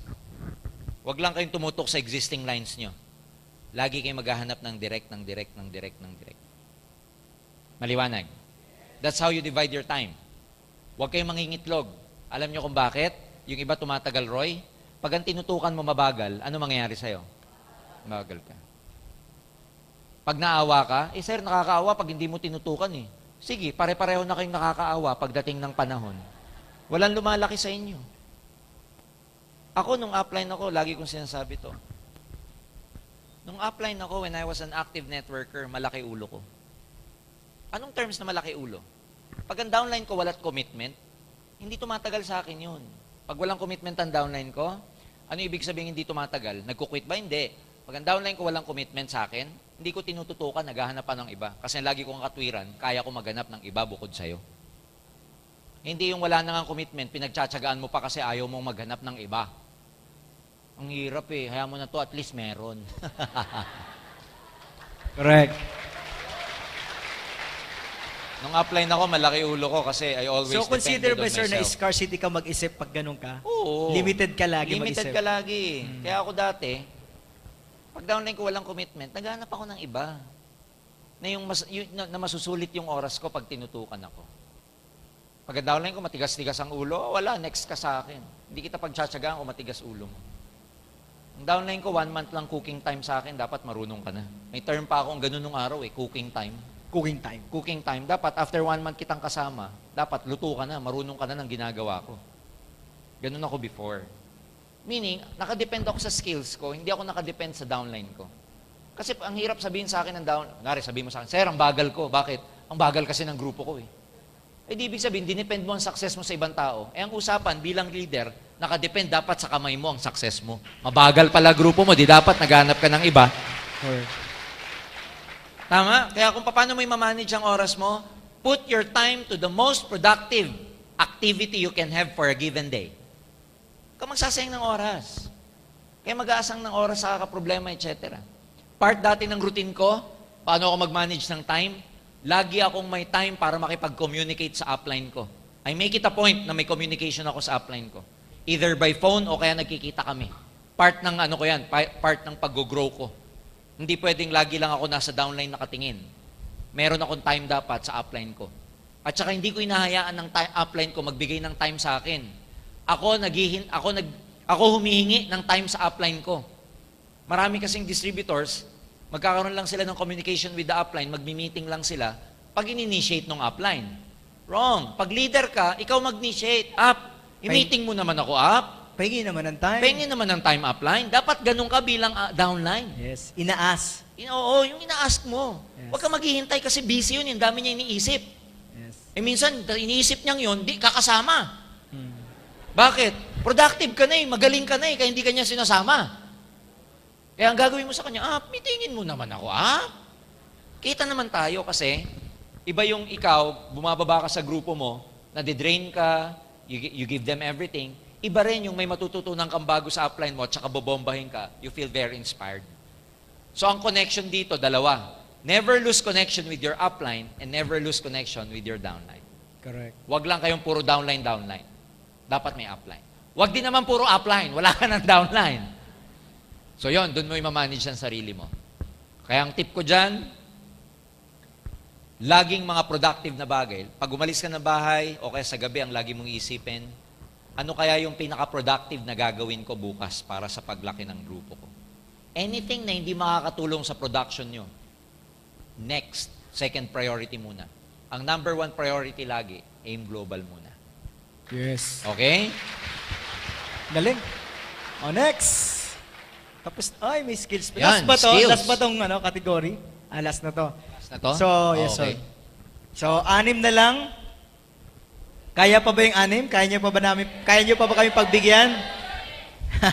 Huwag lang kayong tumutok sa existing lines nyo. lagi kayong maghahanap ng direct. Maliwanag. That's how you divide your time. Huwag kayong mangingitlog. Alam nyo kung bakit? Yung iba tumatagal, Roy. Pag ang tinutukan mo mabagal, ano mangyayari sa'yo? Mabagal ka. Pag naawa ka, sir, nakakaawa pag hindi mo tinutukan eh. Sige, pare-pareho na kayong nakakaawa pagdating ng panahon. Walang lumalaki sa inyo. Ako, nung upline ako, lagi kong sinasabi to. Nung upline ako, when I was an active networker, malaki ulo ko. Anong terms na malaki ulo? Pag ang downline ko walat commitment, hindi tumatagal sa akin yun. Pag walang commitment ang downline ko, ano ibig sabihin hindi tumatagal? Nagkukwit ba? Hindi. Pag ang downline ko walang commitment sa akin, hindi ko tinututukan, naghahanap pa ng iba. Kasi lagi kong katwiran, kaya ko maghanap ng iba bukod sa'yo. Hindi yung wala na nga commitment, pinagtsatsagaan mo pa kasi ayaw mong maghanap ng iba. Ang hirap eh, hayaan mo na to, at least meron. Correct. Nung upline ako, malaki ulo ko kasi I always So, consider depended ba, on sir, na myself. scarcity ka mag-isip pag ganun ka? Oo. Limited ka lagi mag-isip. Limited ka lagi. Kaya ako dati, pag downline ko walang commitment, naghanap ako ng iba. Na masusulit yung oras ko pag tinutukan ako. Pag downline ko, matigas-tigas ang ulo, wala, next ka sa akin. Hindi kita pagtsatsagaan kung matigas ulo mo. Ang downline ko, 1 month lang cooking time sa akin, dapat marunong ka na. May term pa akong ganun nung araw cooking time. Cooking time. Cooking time, dapat after 1 month kitang kasama, dapat luto ka na, marunong ka na ng ginagawa ko. Ganun ako before. Meaning, nakadepend ako sa skills ko, hindi ako nakadepend sa downline ko. Kasi ang hirap sabihin sa akin ng ngari, sabihin mo sa akin, sir, ang bagal ko. Bakit? Ang bagal kasi ng grupo ko di ibig sabihin, dinepend mo ang success mo sa ibang tao. Ang usapan, bilang leader, nakadepend dapat sa kamay mo ang success mo. Mabagal pala grupo mo, di dapat naghanap ka ng iba. Tama? Kaya kung paano mo i-manage ang oras mo, put your time to the most productive activity you can have for a given day. Kung magsasayang ng oras. Kaya mag-aasang ng oras sa kakaproblema, etc. Part dati ng routine ko, paano ako mag-manage ng time, lagi akong may time para makipag-communicate sa upline ko. I make it a point na may communication ako sa upline ko. Either by phone o kaya nagkikita kami. Part ng ko yan, part ng pag-grow ko. Hindi pwedeng lagi lang ako nasa downline nakatingin. Meron akong time dapat sa upline ko. At saka hindi ko inahayaan ng upline ko magbigay ng time sa akin. Ako humihingi ng time sa upline ko. Marami kasing distributors, magkakaroon lang sila ng communication with the upline, magmi-meeting lang sila pag in-initiate ng upline. Wrong. Pag leader ka, ikaw mag-initiate. I-meeting mo naman ako Pahingi naman ng time. Pengen naman ng time upline. Dapat ganun ka bilang downline. Yes. Inaas. Oo, yung ina-ask mo. Yes. Huwag ka maghihintay kasi busy yun. Yung dami niya iniisip. Yes. Minsan, iniisip niyang yun, di kakasama. Bakit? Productive ka na magaling ka na kaya hindi ka niya sinasama. Kaya ang gagawin mo sa kanya, meetingin mo naman ako, Kita naman tayo kasi, iba yung ikaw, bumababa ka sa grupo mo, nadidrain ka, you give them everything. Iba rin yung may matututunan kang bago sa upline mo at saka bobombahin ka, you feel very inspired. So ang connection dito, dalawa. Never lose connection with your upline and never lose connection with your downline. Correct. Huwag lang kayong puro downline. Dapat may upline. Huwag din naman puro upline. Wala ka ng downline. So yon, doon mo i-manage ang sarili mo. Kaya ang tip ko dyan, laging mga productive na bagay. Pag umalis ka ng bahay o kaya sa gabi, ang lagi mong isipin, ano kaya yung pinaka-productive na gagawin ko bukas para sa paglaki ng grupo ko? Anything na hindi makakatulong sa production nyo, next, second priority muna. Ang number 1 priority lagi, aim global muna. Yes. Okay? Galing. Next. Tapos, may skills. Yan, last ba to? skills. Last ba tong category? Last na to. Last na to? So, yes, Okay. sir. So, 6 na lang. Kaya pa ba yung 6? Kaya nyo pa ba kami pagbigyan?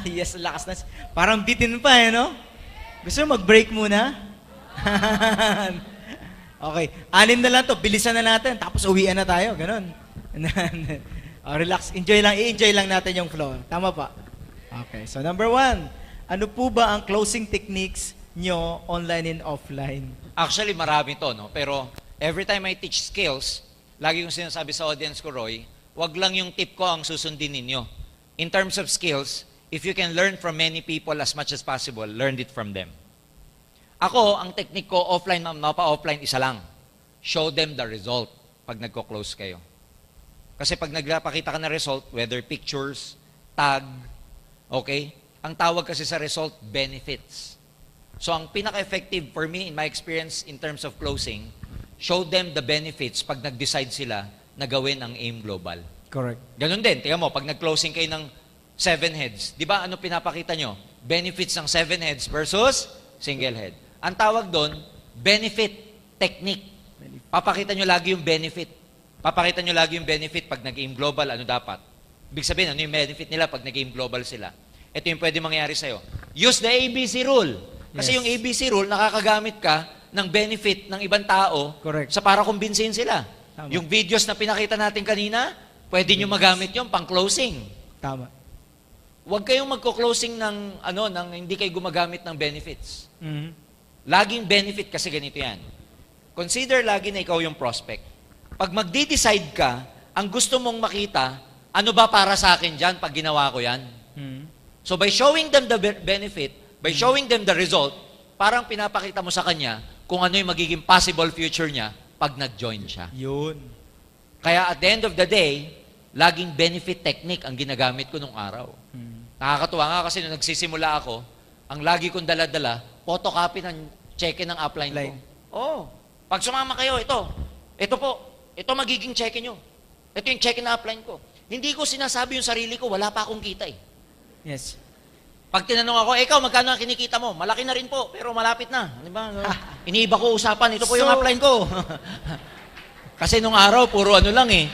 Yes, lakas na. Parang bitin pa no? Gusto mo mag-break muna? Okay. 6 na lang to. Bilisan na natin. Tapos uwian na tayo. Ganon. Relax. I-enjoy lang natin yung flow. Tama pa? Okay. So, number 1. Ano po ba ang closing techniques nyo online and offline? Actually, marami to, no? Pero every time I teach skills, lagi kong sinasabi sa audience ko, Roy, wag lang yung tip ko ang susundin ninyo. In terms of skills, if you can learn from many people as much as possible, learn it from them. Ako, ang technique ko, offline, mapa-offline, isa lang. Show them the result pag nagko-close kayo. Kasi pag nagpakita ka ng result, whether pictures, tag, okay? Ang tawag kasi sa result, benefits. So, ang pinaka-effective for me, in my experience, in terms of closing, show them the benefits pag nag-decide sila na gawin ang AIM Global. Correct. Ganun din, tingnan mo, pag nag-closing kayo ng 7 heads, di ba ano pinapakita nyo? Benefits ng 7 heads versus single head. Ang tawag doon, benefit technique. Papakita nyo lagi yung benefit. Papakita nyo lagi yung benefit pag nag-AIM Global, ano dapat? Ibig sabihin, ano yung benefit nila pag nag-AIM Global sila? Ito yung pwede mangyari sa'yo. Use the ABC rule. Kasi yung ABC rule, nakakagamit ka ng benefit ng ibang tao Correct. sa para kumbinsihin sila. Tama. Yung videos na pinakita natin kanina, pwede nyo magamit yung pang-closing. Tama. Huwag kayong magko-closing ng hindi kayo gumagamit ng benefits. Mhm. Laging benefit kasi ganito yan. Consider lagi na ikaw yung prospect. Pag magde-decide ka, ang gusto mong makita, ano ba para sa akin dyan pag ginawa ko yan? Mhm. So by showing them the benefit, by showing them the result, parang pinapakita mo sa kanya kung ano yung magiging possible future niya pag nag-join siya. Yun. Kaya at the end of the day, laging benefit technique ang ginagamit ko nung araw. Mhm. Nakakatuwa nga kasi nung nagsisimula ako, ang lagi kong dala-dala, photocopy ng cheque ng upline ko. Line. Oo. Pag sumama kayo, ito po, ito magiging cheque nyo. Ito yung cheque na upline ko. Hindi ko sinasabi yung sarili ko, wala pa akong kita eh. Yes. Pag tinanong ako, ikaw, magkano ang kinikita mo? Malaki na rin po, pero malapit na. Di ba? Iniiba ko usapan, ito po yung So- upline ko. Kasi nung araw, puro ano lang eh.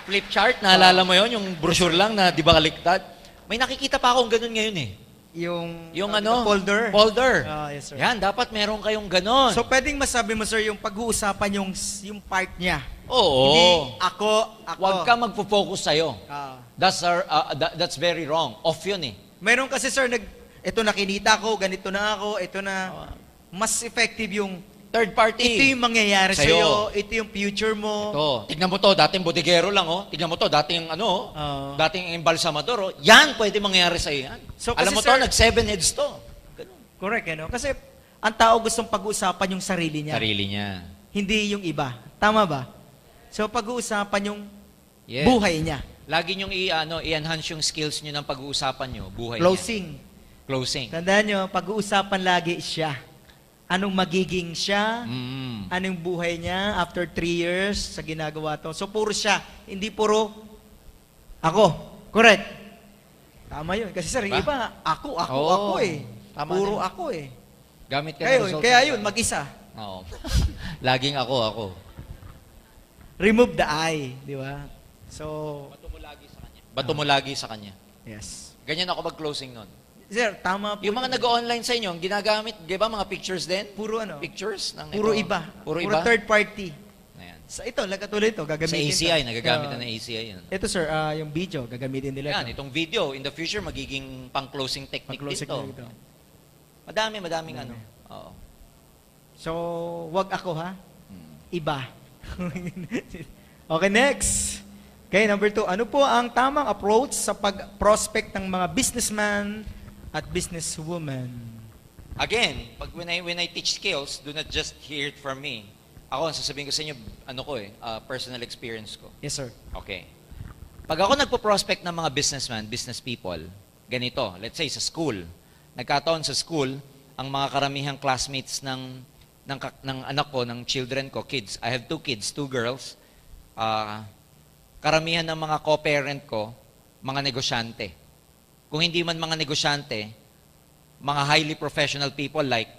Flip chart, naalala mo yon, yung brochure lang na di ba kaliktad? May nakikita pa akong ganun ngayon eh. Yung folder. Folder. Ah, yes, sir. Yan, dapat meron kayong ganun. So, pwedeng masabi mo, sir, yung pag-uusapan yung part niya. Oo. Hindi ako. Huwag ka magpo-focus sa'yo. Ah. That's very wrong. Off yun eh. Meron kasi, sir, ito na kinita ko, ganito na ako, ito na. Mas effective yung, Third party. ito yung mangyayari Sa'yo. sa'yo, ito yung future mo. Ito. Tignan mo to, dating bodeguero lang, oh. Tignan mo to, dating Oo. dating embalsamador, oh. Yan, pwede mangyari sa yan. So, Alam kasi, mo to, sir- nag-7 heads to. Ganun. Correct, ano? Kasi, ang tao gustong pag-uusapan yung sarili niya. Sarili niya. Hindi yung iba. Tama ba? So, pag-uusapan yung Yes. buhay niya. Lagi niyong i-enhance yung skills niyo ng pag-uusapan niyo, buhay Closing. niya. Closing. Tandaan nyo, pag-uusapan lagi siya. Anong magiging siya? Mm. Anong buhay niya after 3 years sa ginagawa to? So, puro siya. Hindi puro ako. Correct. Tama yun. Kasi sir, Diba? iba, ako Oo. eh. Tama Puro din. ako eh. Gamit ka ng Kaya, result. kaya yun, mag-isa. Oo. Laging ako. Remove the I. Di ba? So, Bato mo lagi sa kanya. yes. Ganyan ako mag-closing nun. Sir, tama po. Yung mga nag-online sa inyo, ang ginagamit, di ba mga pictures din? Puro ano? Pictures ng Puro ito. iba. Puro iba. third party. Ayan. Sa ito, katulad ito, Sa gagamitin ACI, to. nagagamit Ah, na ng ACI yun. Ito sir, yung video, gagamitin nila. Yan, itong video, in the future, magiging pang-closing technique Pag-closing din to. ito. Madaming ano. Oo. So, wag ako ha. Hmm. Iba. Okay, next. Okay, number 2. Ano po ang tamang approach sa pag-prospect ng mga businessman at businesswoman? Again, when I teach skills, do not just hear it from me. Ako, sasabihin ko sa inyo, personal experience ko. Yes, sir. Okay. Pag ako nagpo-prospect ng mga businessman, business people, ganito, let's say sa school, nagkataon sa school, ang mga karamihang classmates ng anak ko, ng children ko, kids. I have 2 kids, 2 girls. Karamihan ng mga co-parent ko, mga negosyante. Kung hindi man mga negosyante, mga highly professional people like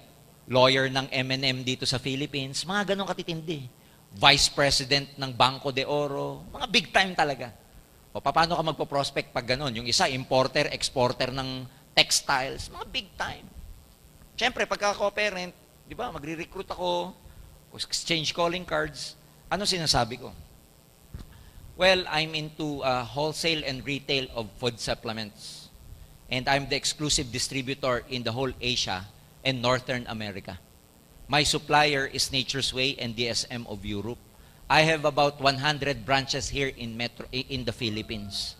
lawyer ng M&M dito sa Philippines, mga ganong katitindi. Vice President ng Banco de Oro, mga big time talaga. O paano ka magpo-prospect pag ganon? Yung isa, importer, exporter ng textiles, mga big time. Siyempre, pagka co-parent, di ba, magre-recruit ako, exchange calling cards, ano sinasabi ko? Well, I'm into wholesale and retail of food supplements. And I'm the exclusive distributor in the whole Asia and Northern America. My supplier is Nature's Way and DSM of Europe. I have about 100 branches here in the Philippines.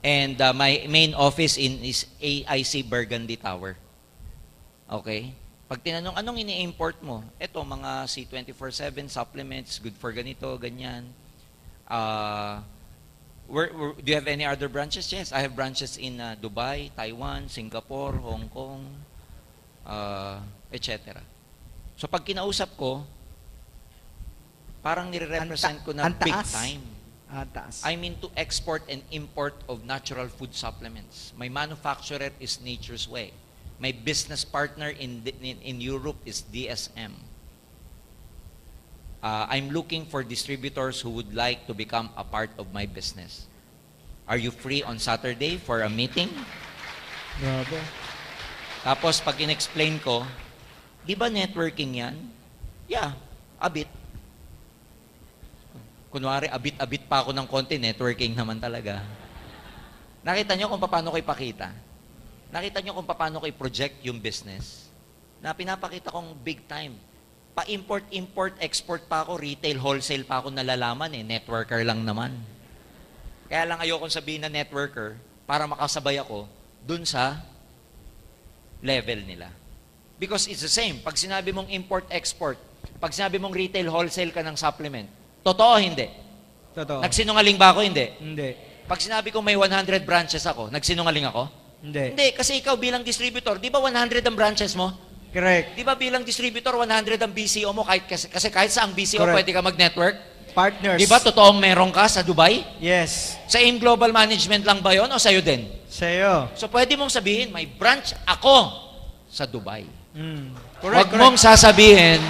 And my main office is AIC Burgundy Tower. Okay? Pag tinanong, anong ini-import mo? Ito, mga C24/7 supplements, good for ganito, ganyan. Do you have any other branches? Yes, I have branches in Dubai, Taiwan, Singapore, Hong Kong, etc. So pag kinausap ko, parang nire-represent ko na ang big taas. time. Taas. I'm into export and import of natural food supplements. My manufacturer is Nature's Way. My business partner in Europe is DSM. I'm looking for distributors who would like to become a part of my business. Are you free on Saturday for a meeting? Grabe. Tapos pag in-explain ko, di ba networking yan? Yeah, a bit. Kunwari, abit-abit pa ako ng konti, networking naman talaga. Nakita nyo kung paano ko ipakita? Nakita nyo kung paano ko i-project yung business? Na pinapakita kong big time. Pa-import, import, export pa ako, retail, wholesale pa ako nalalaman eh. Networker lang naman. Kaya lang ayokong sabihin na networker para makasabay ako dun sa level nila. Because it's the same. Pag sinabi mong import, export, pag sinabi mong retail, wholesale ka ng supplement, totoo hindi? Totoo. Nagsinungaling ba ako? Hindi. Hindi. Pag sinabi ko may 100 branches ako, nagsinungaling ako? Hindi. Hindi, kasi ikaw bilang distributor, di ba 100 ang branches mo? Correct. Di ba bilang distributor, 100 ang BCO mo? Kasi kahit saang BCO, Correct. pwede ka mag-network? Partners. Di ba totoong meron ka sa Dubai? Yes. Sa AIM Global Management lang ba yon o sa'yo din? Sa'yo. So pwede mong sabihin, may branch ako sa Dubai. Correct, Huwag mong sasabihin,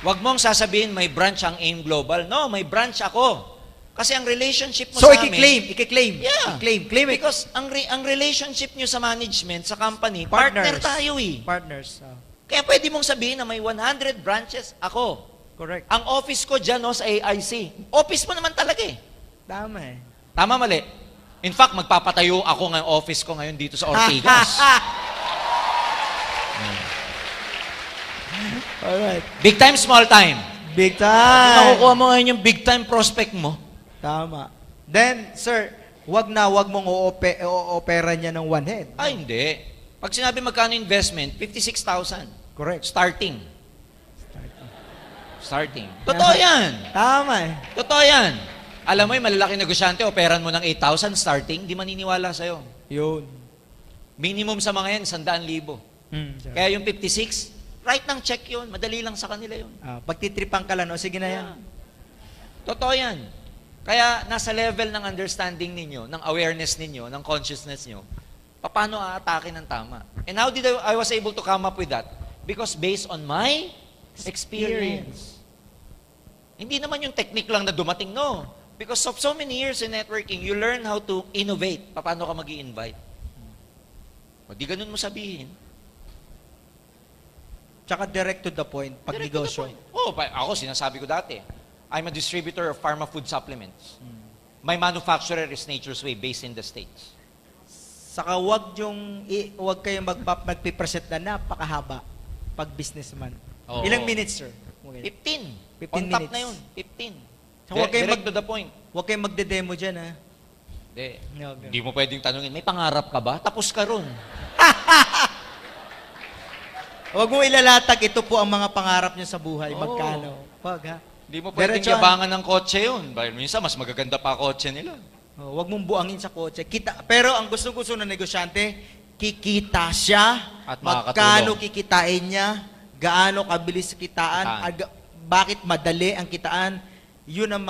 wag mong sasabihin may branch ang AIM Global. No, may branch ako. Kasi ang relationship mo So, sa amin... i-claim. Yeah. Claim it. Because ang relationship nyo sa management, sa company, partner tayo eh. Partners. Kaya pwede mong sabihin na may 100 branches ako. Correct. Ang office ko dyan no, sa AIC. Office mo naman talaga eh. Tama eh. Tama, mali? In fact, magpapatayo ako ng office ko ngayon dito sa Ortigas. Alright. Big time, small time. Big Kung time. makukuha mo ngayon yung big time prospect mo, Tama. Then, sir, wag mong o-opera niya ng one head. ay hindi. Pag sinabi magkano investment, 56,000. Correct. Starting. Totoo yan. Tama eh. Totoo yan. Alam mo yung malalaki negosyante, operan mo ng 8,000 starting, di maniniwala sa'yo. Yun. Minimum sa mga yan, 100,000. Sir. Kaya yung 56, write ng check yun. Madali lang sa kanila yun. Pagtitripan ka lang, o sige na yan. Totoo yan. Kaya nasa level ng understanding ninyo, ng awareness ninyo, ng consciousness nyo, paano aatake ng tama. And how did I was able to come up with that? Because based on my experience. Hindi naman yung technique lang na dumating, no. Because of so many years in networking, you learn how to innovate. Paano ka mag-i-invite? O di ganun mo sabihin. Tsaka direct to the point, pag Direct to the negosyo. point. Oh, ako, sinasabi ko dati, I'm a distributor of pharma food supplements. My manufacturer is Nature's Way, based in the States. Saka wag kayong magpipresent na napakahaba pag businessman. Oo. Ilang minutes, sir? 15. 15 On top minutes. na yun. 15. So, huwag kayong Direct to the point. Huwag kayong magde-demo dyan, ha? Hindi. Okay. Hindi mo pwedeng tanungin, may pangarap ka ba? Tapos ka ron. Huwag mo ilalatag, ito po ang mga pangarap niyo sa buhay. Oo. Magkano? Wag, ha? Hindi mo pwedeng Diretso, yabangan ng kotse yun. Minsan, mas magaganda pa kotse nila. Huwag mong buangin sa kotse. Pero ang gusto-gusto ng negosyante, kikita siya, At magkano makakatulong. kikitain niya, gaano kabilis kitaan, bakit madali ang kitaan, yun ang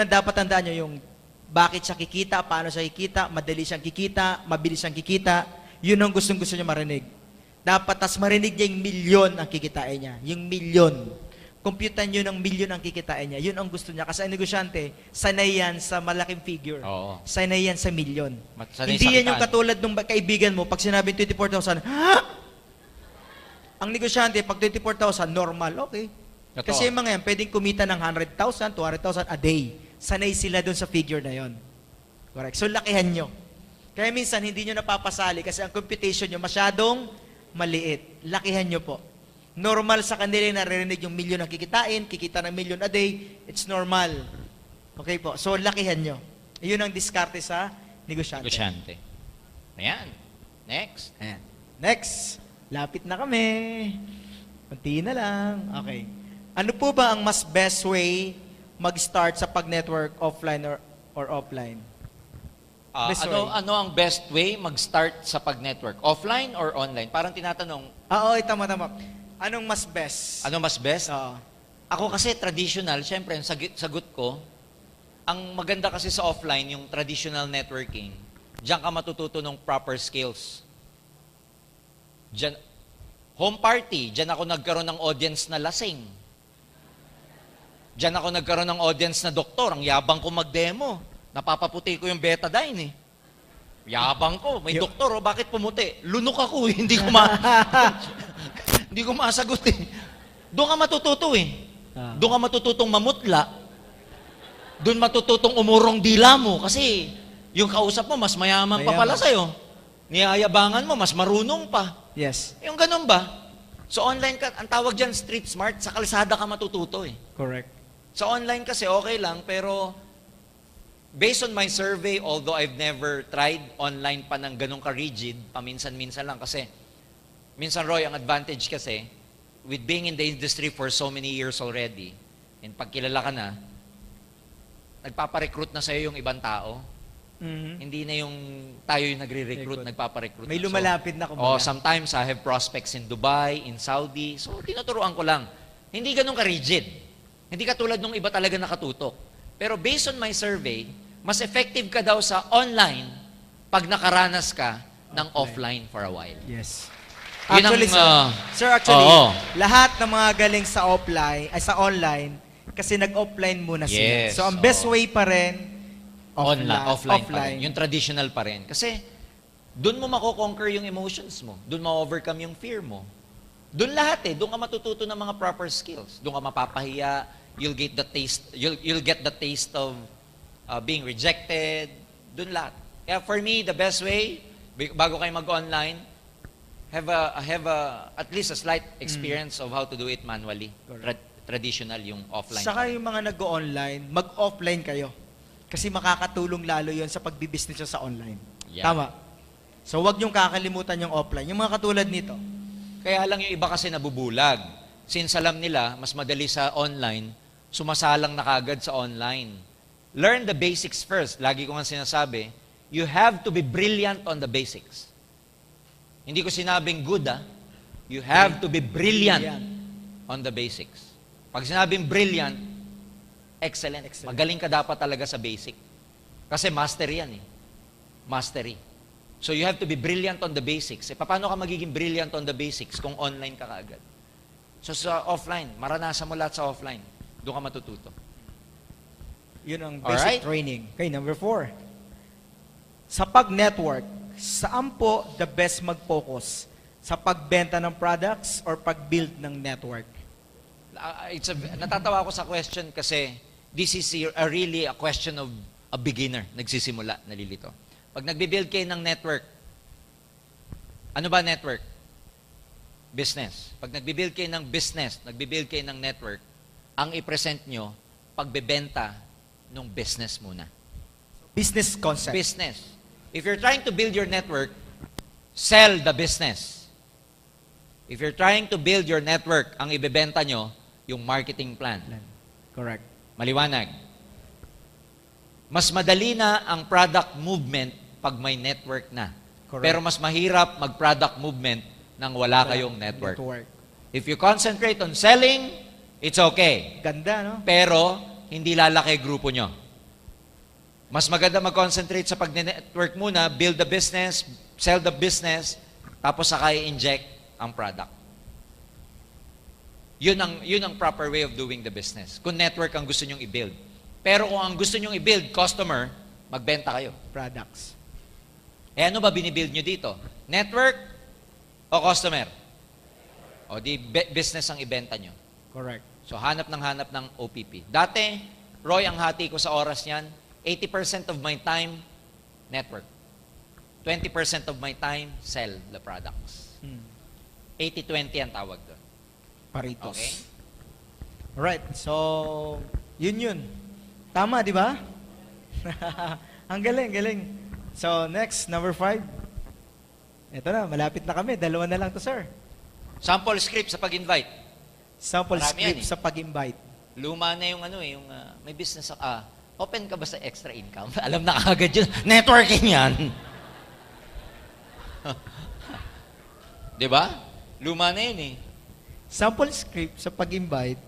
dapat tandaan niyo, yung bakit siya kikita, paano siya kikita, madali siyang kikita, mabilis siyang kikita, yun ang gustong-gusto niya marinig. Dapat tas marinig niya yung milyon ang kikitain niya, yung milyon. Computan nyo ng milyon ang kikitain niya. Yun ang gusto niya. Kasi ang negosyante, sanay yan sa malaking figure. Oo. Sanay yan sa milyon. Sanay Hindi sa yan yung kitaan. katulad ng kaibigan mo, pag sinabing 24,000, ha? Ang negosyante, pag 24,000, normal, okay. Totoo. Kasi yung mga yan, pwedeng kumita ng 100,000, 200,000 a day. Sanay sila doon sa figure na yon. Correct. So, lakihan nyo. Kaya minsan, hindi nyo napapasali kasi ang computation nyo masyadong maliit. Lakihan nyo po. Normal sa kanila na naririnig yung milyon ang kikitain, kikita ng milyon a day, it's normal. Okay po. So, lakihan nyo. Yun ang diskarte sa negosyante. Negosyante. Ayan. Next. Ayan. Next. Lapit na kami. Kunti na lang. Okay. Ano po ba ang mas best way mag-start sa pag-network offline or offline? Best way. Ano ang best way mag-start sa pag-network? Offline or online? Parang tinatanong, Oo, tama. Anong mas best? ano mas best? Oo. Ako kasi traditional, syempre, ang sagot ko, ang maganda kasi sa offline, yung traditional networking, diyan ka matututo ng proper skills. Diyan, home party, diyan ako nagkaroon ng audience na lasing. Diyan ako nagkaroon ng audience na doktor, ang yabang ko mag-demo. Napapaputi ko yung betadine eh. Yabang ko, may doktor, oh, bakit pumuti? Lunok ako, hindi ko hindi ko masagot eh. Doon ka matututo eh. Doon ka matututong mamutla. Doon matututong umurong dila mo kasi yung kausap mo mas mayaman pa pala sa'yo. Niyayabangan mo, mas marunong pa. Yes. Yung ganun ba? So online ka, ang tawag dyan street smart, sa kalsada ka matututo eh. Correct. Sa online kasi okay lang, pero based on my survey, although I've never tried online pa ng ganun ka-rigid, paminsan-minsan lang kasi, minsan Roy, ang advantage kasi, with being in the industry for so many years already, and pag kilala ka na, nagpaparecruit na sa'yo yung ibang tao. Hindi na yung tayo yung nagre-recruit, nagpaparecruit. May na. lumalapit na Oh, kumbaga. sometimes I have prospects in Dubai, in Saudi. So, tinuturuan ko lang. Hindi ganun ka-rigid. Hindi katulad nung iba talaga nakatutok. Pero based on my survey, mas effective ka daw sa online pag nakaranas ka ng offline for a while. Yes. Yun ang, Actually, sir, oo. lahat ng mga galing sa offline, ay sa online, kasi nag-offline muna sila. Yes, So, ang best way pa rin, Offline pa rin. Yung traditional pa rin. Kasi, doon mo mako-conquer yung emotions mo. Doon ma-overcome yung fear mo. Doon lahat eh. Doon ka matututo ng mga proper skills. Doon ka mapapahiya. You'll get the taste of being rejected. Doon lahat. Kaya for me, the best way, bago kayo mag-online, have at least a slight experience of how to do it manually. Traditional yung offline. Saka yung mga nag-online, mag-offline kayo. Kasi makakatulong lalo yon sa pagbibusiness nyo sa online. Yeah. Tama. So, wag niyong kakalimutan yung offline. Yung mga katulad nito. Kaya lang yung iba kasi nabubulag. Since alam nila, mas madali sa online, sumasalang na kagad sa online. Learn the basics first. Lagi ko nga sinasabi, you have to be brilliant on the basics. Hindi ko sinabing good, You have to be brilliant on the basics. Pag sinabing brilliant, excellent. Magaling ka dapat talaga sa basic. Kasi master yan eh. Mastery. So you have to be brilliant on the basics. Paano ka magiging brilliant on the basics kung online ka kaagad? So sa offline, maranasan mo lahat sa offline. Doon ka matututo. Yun ang basic training. Okay, number 4. Sa pag-network, saan po the best mag-focus? Sa pagbenta ng products or pag-build ng network? Natatawa ako sa question kasi this is really a question of a beginner. Nagsisimula, nalilito. Pag nagbe-build kayo ng network, ano ba network? Business. Pag nagbe-build kayo ng business, nagbe-build kayo ng network, ang i-present nyo, pagbebenta ng business muna. Business concept. Business. If you're trying to build your network, sell the business. If you're trying to build your network, ang ibebenta nyo, yung marketing plan. Correct. Maliwanag. Mas madali na ang product movement pag may network na. Correct. Pero mas mahirap mag-product movement nang wala kayong network. If you concentrate on selling, it's okay. Ganda, no? Pero, hindi lalaki grupo nyo. Mas maganda mag-concentrate sa pag-network muna, build the business, sell the business, tapos saka i-inject ang product. Yun ang proper way of doing the business. Kung network ang gusto nyong i-build. Pero kung ang gusto nyong i-build, customer, magbenta kayo. Products. Eh ano ba binibuild nyo dito? Network o customer? O di business ang ibenta nyo. Correct. So hanap ng OPP. Dati, Roy, ang hati ko sa oras niyan, 80% of my time, network. 20% of my time, sell the products. 80-20 ang tawag doon. Paritos. Okay? Alright, so, yun. Tama, di ba? Ang galing. So, next, number 5. Ito na, malapit na kami. Dalawa na lang to, sir. Sample script sa pag-invite. Sample Marami script yan eh. sa pag-invite. Luma na yung may business open ka ba sa extra income? Alam na kagad yun. Networking yan. Di ba? Luma na yun eh. Sample script sa pag-invite.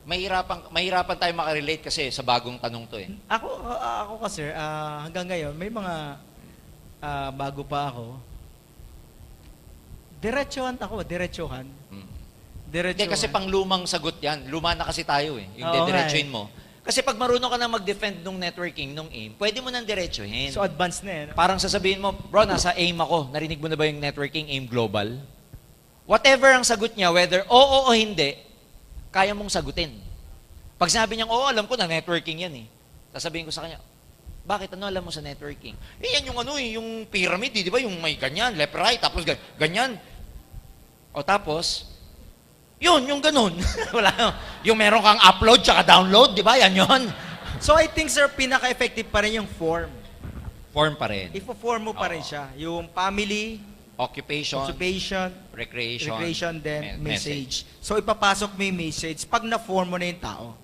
Mahirapan tayo makarelate kasi sa bagong tanong to eh. Ako kasi, hanggang ngayon, may mga bago pa ako. Diretsuhan. Hindi, kasi pang lumang sagot yan. Luma na kasi tayo eh. Yung Oo, diretsuhin mo. Kasi pag marunong ka na mag-defend nung networking, nung aim, pwede mo nang diretsuhin. So, advanced na eh. No? Parang sasabihin mo, bro, nasa aim ako. Narinig mo na ba yung networking aim global? Whatever ang sagot niya, whether oo o hindi, kaya mong sagutin. Pag sinabi niyang, oo, alam ko na networking yan eh. Sasabihin ko sa kanya, bakit? Ano alam mo sa networking? Yan yung yung pyramid, di ba? Yung may ganyan, left, right, tapos ganyan. O tapos, yung ganun. Wala. Yung meron kang upload tsaka download, di ba? Yan yun. So, I think, sir, pinaka-effective pa rin yung form. Form pa rin. Ifo-form mo pa rin siya. Yung family, Occupation, recreation, then message. message. So, ipapasok mo yung message pag na-form mo na yung tao.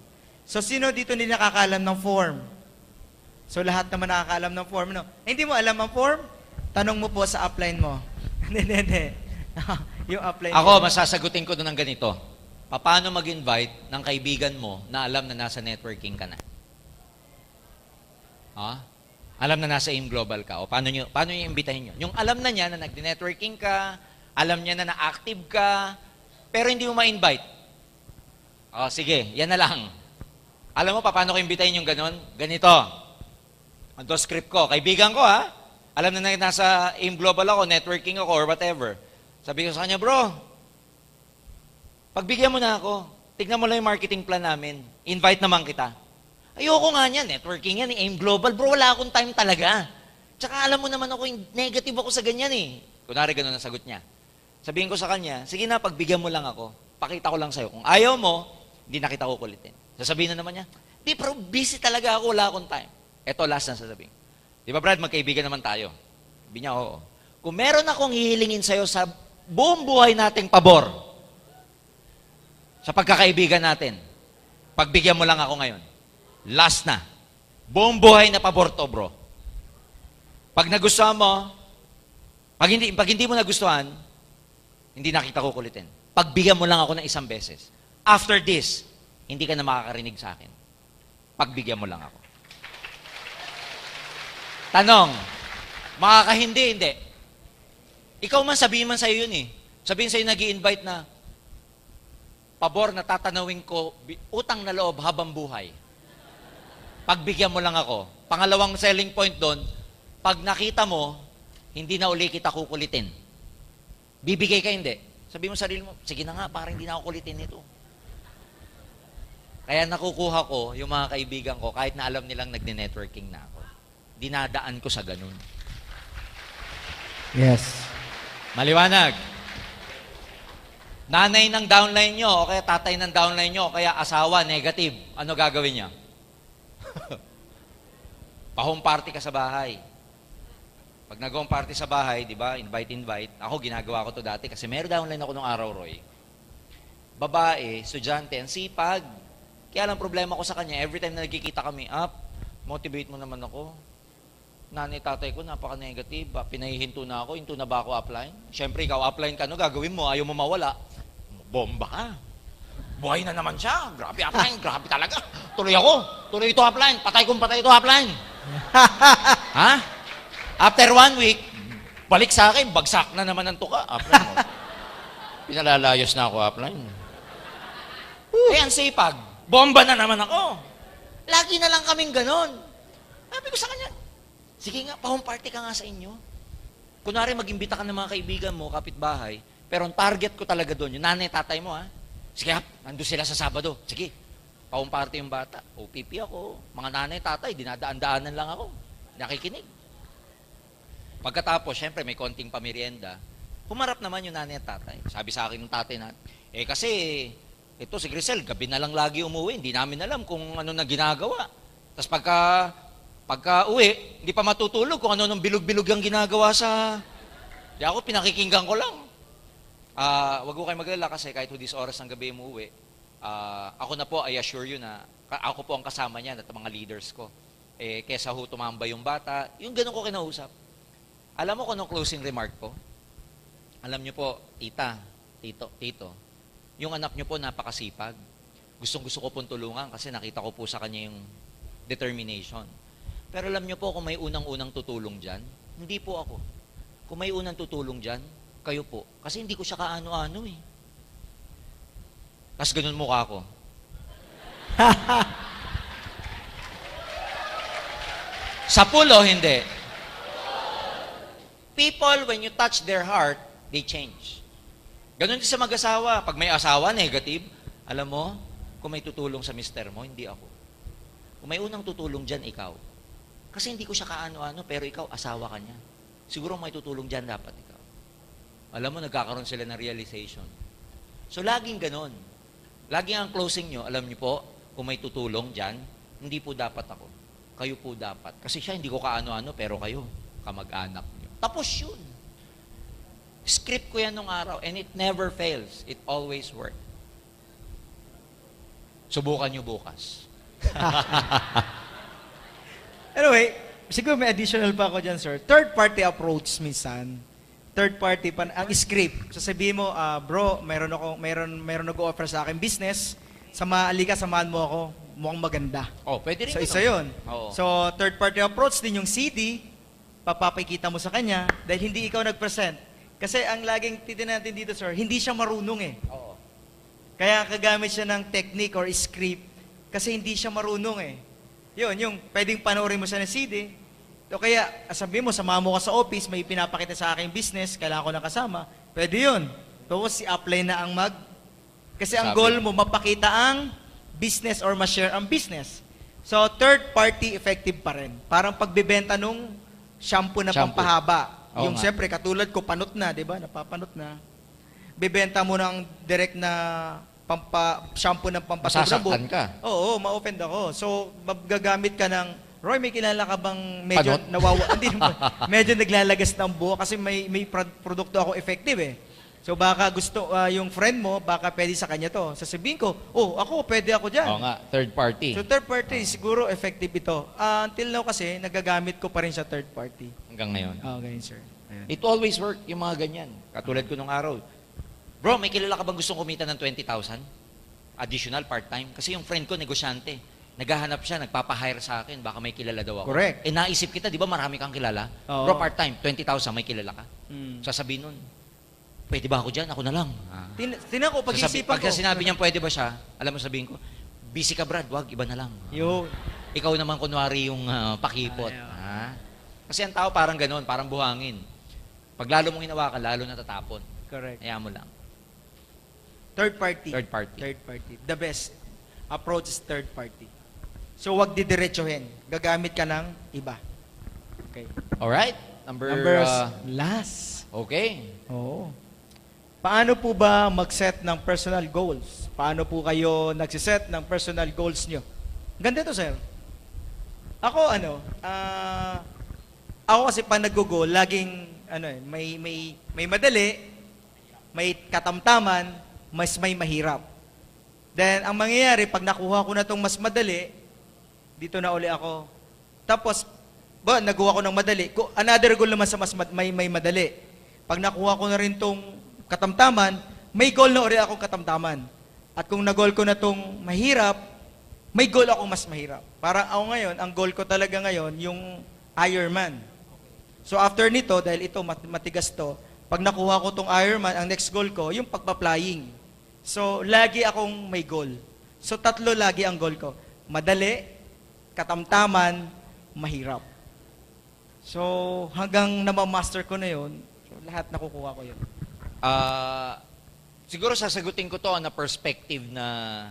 So, sino dito hindi nakakaalam ng form? So, lahat naman nakakaalam ng form, no? Hindi mo alam ang form? Tanong mo po sa upline mo. Hindi. Yung upline Ako, mo. masasagutin ko doon ng ganito. Paano mag-invite ng kaibigan mo na alam na nasa networking ka na? Alam na nasa AIM Global ka. O paano nyo imbitahin nyo? Yung alam na niya na nag-networking ka, alam niya na na-active ka, pero hindi mo ma-invite. Sige, yan na lang. Alam mo paano ko imbitahin yung ganon? Ganito. Ito script ko. Kaibigan ko alam na nasa AIM Global ako, networking ako, or whatever. Sabi ko sa kanya, bro, pagbigyan mo na ako, tignan mo lang yung marketing plan namin, invite naman kita. Ayoko nga niyan, networking yan, AIM Global, bro, wala akong time talaga. Tsaka alam mo naman ako, negative ako sa ganyan eh. Kunwari ganun ang sagot niya. Sabihin ko sa kanya, sige na, pagbigyan mo lang ako, pakita ko lang sa'yo. Kung ayaw mo, hindi na kita kukulitin. Sasabihin na naman niya, di, bro, busy talaga ako, wala akong time. Eto, last na sasabihin. Di ba, Brad, magkaibigan naman tayo. Sabi niya, oo. Kung meron akong hihilingin sa'yo sa buong buhay nating pabor, sa pagkakaibigan natin, pagbigyan mo lang ako ngayon. Last na. Buong buhay na pabor to, bro. Pag nagustuhan mo, pag hindi mo nagustuhan, hindi na kita kukulitin. Pagbigyan mo lang ako ng isang beses. After this, hindi ka na makakarinig sa akin. Pagbigyan mo lang ako. Tanong, makakahindi, hindi. Ikaw man, sabihin man sa'yo yun eh. Sabihin sa'yo nag-i-invite na, pabor na tatanawin ko, utang na loob habang buhay. Pagbigyan mo lang ako. Pangalawang selling point doon, pag nakita mo, hindi na uli kita kukulitin. Bibigay ka hindi. Sabihin mo sa sarili mo, sige na nga, parang hindi na ako kulitin ito. Kaya nakukuha ko yung mga kaibigan ko, kahit na alam nilang nagne-networking na ako. Dinadaan ko sa ganun. Yes. Maliwanag. Nanay ng downline nyo, o kaya tatay ng downline nyo, o kaya asawa, negative. Ano gagawin niya? Pa-home party ka sa bahay. Pag nag-home party sa bahay, di ba, invite. Ako, ginagawa ko to dati kasi meron downline ako nung araw, Roy. Babae, estudyante, ang sipag. Kaya lang problema ko sa kanya, every time na nagkikita kami, motivate mo naman ako. Nanay, tatay ko, napaka-negative. Pinahihinto na ako. Hinto na ba ako upline? Siyempre, ikaw upline ka, no? Gagawin mo, ayaw mo mawala. Bomba ka. Buhay na naman siya. Grabe upline, grabe talaga. Tuloy ako. Tuloy ito upline. Patay kong patay ito upline. Ha? After 1 week, balik sa akin, bagsak na naman ang tuka. Upline mo. Pinalalayos na ako upline. Ang sipag. Bomba na naman ako. Lagi na lang kaming ganon. Sabi ko sa kanya, sige nga, pa-home party ka nga sa inyo. Kunwari, mag-imbita ka ng mga kaibigan mo, kapitbahay, pero ang target ko talaga doon, yung nanay, tatay mo, Sige, nandun sila sa Sabado. Sige, pa-home party yung bata. OPP ako. Mga nanay, tatay, dinadaan-daanan lang ako. Nakikinig. Pagkatapos, syempre, may konting pamerienda. Humarap naman yung nanay at tatay. Sabi sa akin ng tatay na, kasi, ito si Grisel, gabi na lang lagi umuwi. Hindi namin alam kung ano na ginagawa. Tapos pagka Pagka uwi, hindi pa matutulog kung ano nung bilog-bilog ang ginagawa sa... Di ako, pinakikinggan ko lang. Wag ko kayo magalala kasi kahit hudis oras ng gabi umuwi, ako na po, I assure you na ako po ang kasama niya at mga leaders ko. Kesa ho tumambay yung bata, yung ganun ko kinausap. Alam mo kung anong closing remark ko? Alam niyo po, tita, tito, yung anak niyo po napakasipag. Gustong-gusto ko pong tulungan kasi nakita ko po sa kanya yung determination. Pero alam niyo po kung may unang-unang tutulong dyan, hindi po ako. Kung may unang tutulong dyan, kayo po. Kasi hindi ko siya kaano-ano eh. Tapos ganun mukha ko. Sa pulo, hindi. People, when you touch their heart, they change. Ganun din sa mag-asawa. Pag may asawa, negative. Alam mo, kung may tutulong sa mister mo, hindi ako. Kung may unang tutulong dyan, ikaw. Kasi hindi ko siya kaano-ano, pero ikaw, asawa ka niya. Siguro may tutulong dyan, dapat ikaw. Alam mo, nagkakaroon sila ng realization. So, laging ganun. Laging ang closing nyo, alam nyo po, kung may tutulong dyan, hindi po dapat ako. Kayo po dapat. Kasi siya, hindi ko kaano-ano, pero kayo, kamag-anak nyo. Tapos yun. Script ko yan nung araw, and it never fails. It always works. Subukan nyo bukas. Anyway, siguro may additional pa ako dyan, sir. Third party approach minsan. Third party ang script. Sasabihin mo, bro, mayroon nag-offer sa akin business. Samahan mo ako. Mukhang maganda. Oh, pwede rin. So, isa yun. Oo. So, third party approach din yung CD, papapakita mo sa kanya dahil hindi ikaw nag-present. Kasi ang laging titin natin dito, sir, hindi siya marunong eh. Oo. Kaya kagamit siya ng technique or script kasi hindi siya marunong eh. Yun, yung pwedeng panoorin mo siya ng CD. O kaya, sabihin mo, samahan mo ka sa office, may pinapakita sa aking business, kailangan ko ng kasama. Pwede yun. Tapos si-apply na ang kasi ang goal mo, mapakita ang business or ma-share ang business. So, third party effective pa rin. Parang pagbebenta nung shampoo na pampahaba. Oo Yung nga. siyempre, katulad ko, panot na, di ba? Napapanot na. Bebenta mo ng direct na shampoo ng pampatubang buhok. Masasaktan ka. Oo, ma-offend ako. So, gagamit ka ng, Roy, may kilala ka bang medyo Panot? hindi naman, medyo naglalagas ng buhok kasi may produkto ako effective eh. So baka gusto, yung friend mo, baka pwede sa kanya to. Sasabihin ko, pwede ako dyan. Oo nga, third party. So third party, siguro effective ito. Until now kasi, nagagamit ko pa rin sa third party. Hanggang ngayon. Okay, sir. Ayan. It always work, yung mga ganyan. Katulad ko nung araw. Bro, may kilala ka bang gustong kumita ng 20,000? Additional part-time? Kasi yung friend ko, negosyante. Naghahanap siya, nagpapahire sa akin, baka may kilala daw ako. Correct. Naisip kita, di ba marami kang kilala? Oo. Bro, part-time, 20,000, may kilala ka? Sasabihin nun, pwede ba ako dyan? Ako na lang. Tinan ko, pag-isipan ko. Pagka sinabi niya pwede ba siya, alam mo sabihin ko, busy ka Brad, wag, iba na lang. Yo. Ikaw naman kunwari yung pakipot. Ayaw. Kasi ang tao parang ganoon, parang buhangin. Pag lalo mong hinawakan, lalo natatapon. Correct. Kaya mo lang. Third party. Third party. Third party. The best approach is third party. So, wag didiretsuhin. Gagamit ka ng iba. Okay. Alright. Number last. okay. Oo. Paano po ba mag-set ng personal goals? Paano po kayo nagsiset ng personal goals nyo? Ganda to, sir. Ako, ako kasi pa nag-goal, laging, may madali, may katamtaman, mas may mahirap. Then, ang mangyayari, pag nakuha ko na itong mas madali, dito na uli ako. Tapos, nagawa ko ng madali. Another goal naman sa may madali. Pag nakuha ko na rin itong katamtaman, may goal na uli akong katamtaman. At kung nag-goal ko na itong mahirap, may goal akong mas mahirap. Parang ako ngayon, ang goal ko talaga ngayon, yung Ironman. So after nito, dahil ito matigas to, pag nakuha ko itong Ironman, ang next goal ko, yung pagpa-flying. So lagi akong may goal. So tatlo lagi ang goal ko. Madali, katamtaman, mahirap. So hanggang namamaster ko na yon, so lahat nakukuha ko yun. Siguro sasagutin ko to on a perspective na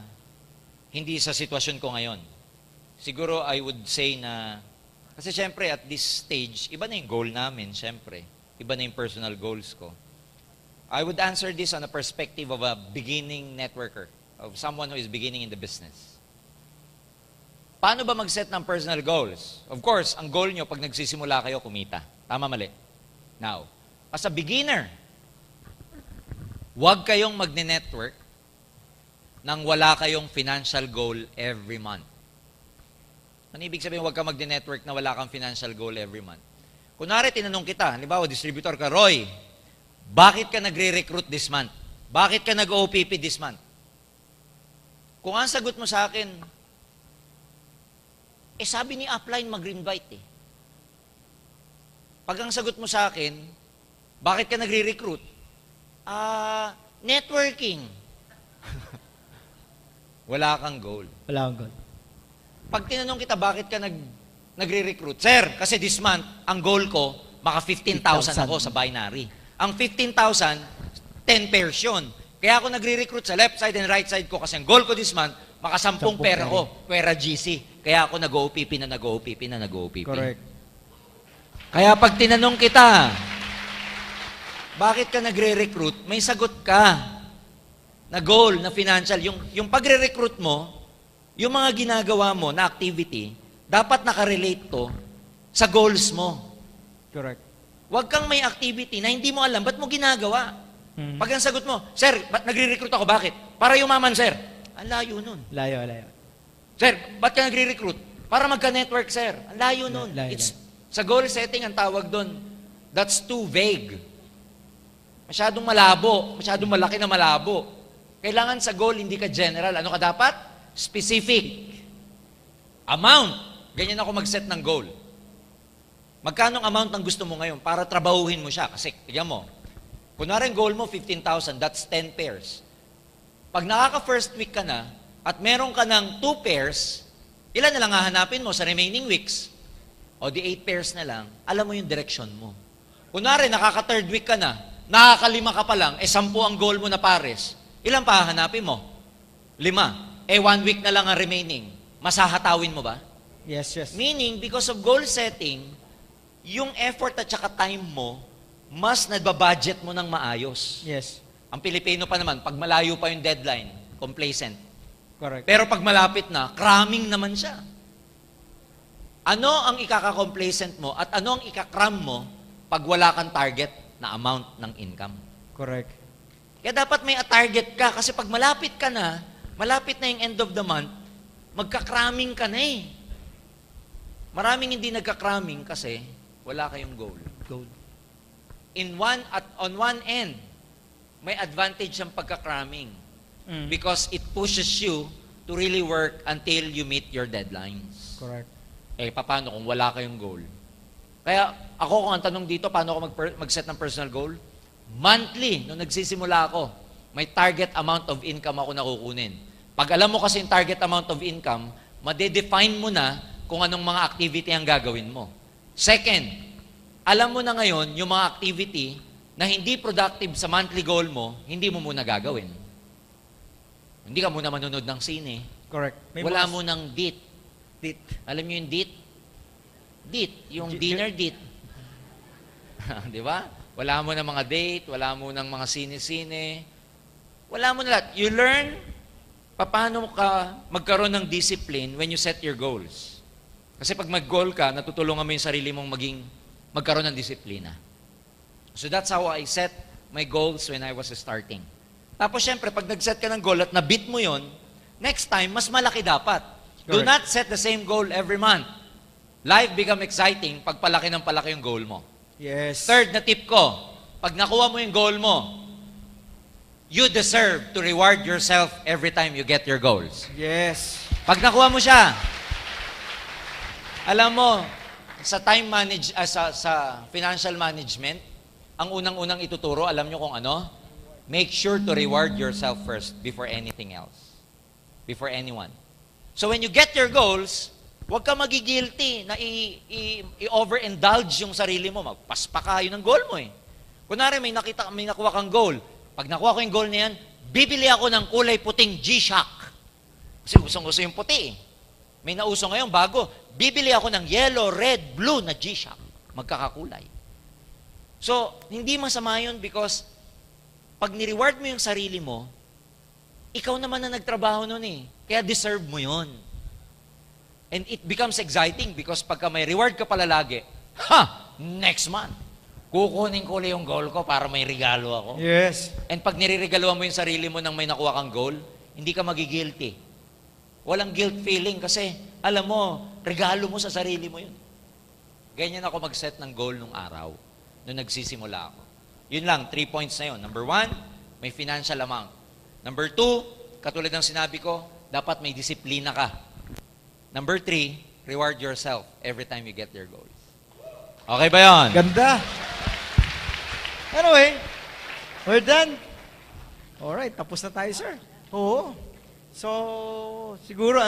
hindi sa sitwasyon ko ngayon. Siguro I would say na, kasi syempre at this stage, iba na yung goal namin, syempre. Iba na yung personal goals ko. I would answer this on a perspective of a beginning networker, of someone who is beginning in the business. paano ba mag-set ng personal goals? Of course, ang goal nyo pag nagsisimula kayo, kumita. Tama, mali? Now, as a beginner, huwag kayong magne-network nang wala kayong financial goal every month. Ano ibig sabihin huwag ka magne-network na wala kang financial goal every month? Kunwari, tinanong kita, halimbawa, distributor ka, Roy, bakit ka nagre-recruit this month? Bakit ka nag-OPP this month? Kung ang sagot mo sa akin, sabi ni upline mag-invite eh. Pag ang sagot mo sa akin, bakit ka nagre-recruit? Networking. Wala kang goal. Wala akong goal. Pag tinanong kita, bakit ka nagre-recruit? Sir, kasi this month, ang goal ko, maka 15,000 ako sa binary. Ang 15,000, 10 pairs yun. Kaya ako nagre-recruit sa left side and right side ko kasi ang goal ko this month, maka 10 pera ko, pera GC. Kaya ako nag-OPP na nag-OPP na nag-OPP. Correct. Kaya pag tinanong kita, bakit ka nagre-recruit, may sagot ka na goal, na financial. Yung pagre-recruit mo, yung mga ginagawa mo na activity, dapat nakarelate to sa goals mo. Correct. Huwag kang may activity na hindi mo alam, ba't mo ginagawa? Mhm. Pag ang sagot mo, Sir, ba't nagre-recruit ako? Bakit? Para yumaman, sir. Ang layo nun. Layo. Sir, ba't ka nagre-recruit? Para magka-network, sir. Ang layo nun. Layo. Sa goal setting, ang tawag doon, that's too vague. Masyadong malabo. Masyadong malaki na malabo. Kailangan sa goal, hindi ka general. Ano ka dapat? Specific. Amount. Ganyan ako mag-set ng goal. Magkano ang amount ng gusto mo ngayon para trabahuhin mo siya? Kasi, tignan mo, kunwari ang goal mo, 15,000, that's 10 pairs. Pag nakaka-first week ka na, at meron ka ng 2 pairs, ilan na lang hahanapin mo sa remaining weeks? O di 8 pairs na lang, alam mo yung direction mo. Kunwari, nakaka-third week ka na, nakaka-5 ka pa lang, 10 ang goal mo na pares, ilan pa hahanapin mo? 5. 1 week na lang ang remaining. Masahatawin mo ba? Yes. Meaning, because of goal setting, yung effort at saka time mo, mas nagba-budget mo ng maayos. Yes. Ang Pilipino pa naman, pag malayo pa yung deadline, complacent. Correct. Pero pag malapit na, cramming naman siya. Ano ang ikaka-complacent mo at ano ang ikakram mo pag wala kang target na amount ng income? Correct. Kaya dapat may target ka kasi pag malapit ka na, malapit na yung end of the month, magka-cramming ka na eh. Maraming hindi nagka-cramming kasi wala kayong goal. On one end, may advantage ang pagka-cramming because it pushes you to really work until you meet your deadlines. Correct. Paano kung wala kayong goal? Kaya ako, kung ang tanong dito, paano ako mag-set ng personal goal? Monthly, nung nagsisimula ako, may target amount of income ako nakukunin. Pag alam mo kasi yung target amount of income, madedefine mo na kung anong mga activity ang gagawin mo. Second, alam mo na ngayon yung mga activity na hindi productive sa monthly goal mo, hindi mo muna gagawin. Hindi ka muna manonood ng sine. Correct. Wala mo ng date. Alam niyo yung date? Date. Yung dinner date. Di ba? Wala mo ng mga date, wala mo ng mga sine-sine. Wala mo na lahat. You learn paano ka magkaroon ng discipline when you set your goals. Kasi pag mag-goal ka, natutulungan mo yung sarili mong magkaroon ng disiplina. So that's how I set my goals when I was starting. Tapos syempre, pag nag-set ka ng goal at na-beat mo yon, next time, mas malaki dapat. Do Correct. not set the same goal every month. Life become exciting pag palaki ng palaki yung goal mo. Yes. Third na tip ko, pag nakuha mo yung goal mo, you deserve to reward yourself every time you get your goals. Yes. Pag nakuha mo siya, alam mo, sa financial management, ang unang-unang ituturo, alam nyo kung ano? Make sure to reward yourself first before anything else. Before anyone. So when you get your goals, huwag ka magigilty na i-overindulge yung sarili mo. Magpaspa ka, yun ang goal mo eh. Kunwari, may nakuha kang goal. Pag nakuha ko yung goal na yan, bibili ako ng kulay puting G-Shock. Kasi usong-uso yung puti eh. May nauso ngayon bago. Bibili ako ng yellow, red, blue na G-Shock. Magkakakulay. So, hindi masama yun because pag ni-reward mo yung sarili mo, ikaw naman na nagtrabaho nun eh. Kaya deserve mo yun. And it becomes exciting because pagka may reward ka pala lagi, next month, kukunin ko ulit yung goal ko para may regalo ako. Yes. And pag niriregaluhan mo yung sarili mo nang may nakuha kang goal, hindi ka magigilty. Walang guilt feeling kasi, alam mo, regalo mo sa sarili mo yun. Ganyan ako mag-set ng goal nung araw, nung nagsisimula ako. Yun lang, 3 points na yun. Number 1, may financial amount. Number 2, katulad ng sinabi ko, dapat may disiplina ka. Number 3, reward yourself every time you get your goals. Okay ba yun? Ganda. Anyway, we're done. Alright, tapos na tayo, sir. Oo. So, siguro,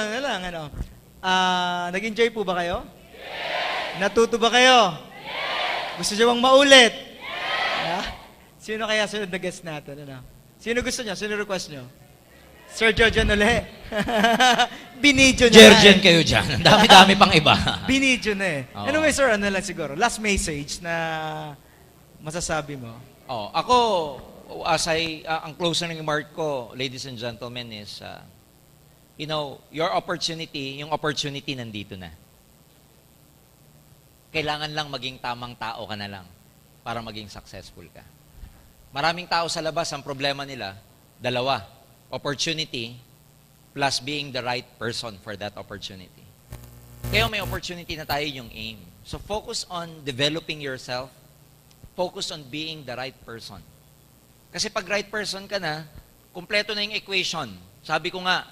nag-enjoy po ba kayo? Yes! Natuto ba kayo? Yes! Gusto nyo bang maulit? Yes! Sino kaya sunod na guest natin? Sino gusto nyo? Sino request nyo? Sir Georgian ulit. Binidyo na. Georgian kayo dyan. Ang dami-dami pang iba. Binidyo na eh. Oo. Anyway, sir, lang siguro. Last message na masasabi mo. Ako, ang closing remark ko, ladies and gentlemen, is, your opportunity, yung opportunity nandito na. Kailangan lang maging tamang tao ka na lang para maging successful ka. Maraming tao sa labas, ang problema nila, dalawa. Opportunity plus being the right person for that opportunity. Kaya may opportunity na tayo yung aim. So focus on developing yourself. Focus on being the right person. Kasi pag right person ka na, kumpleto na yung equation. Sabi ko nga,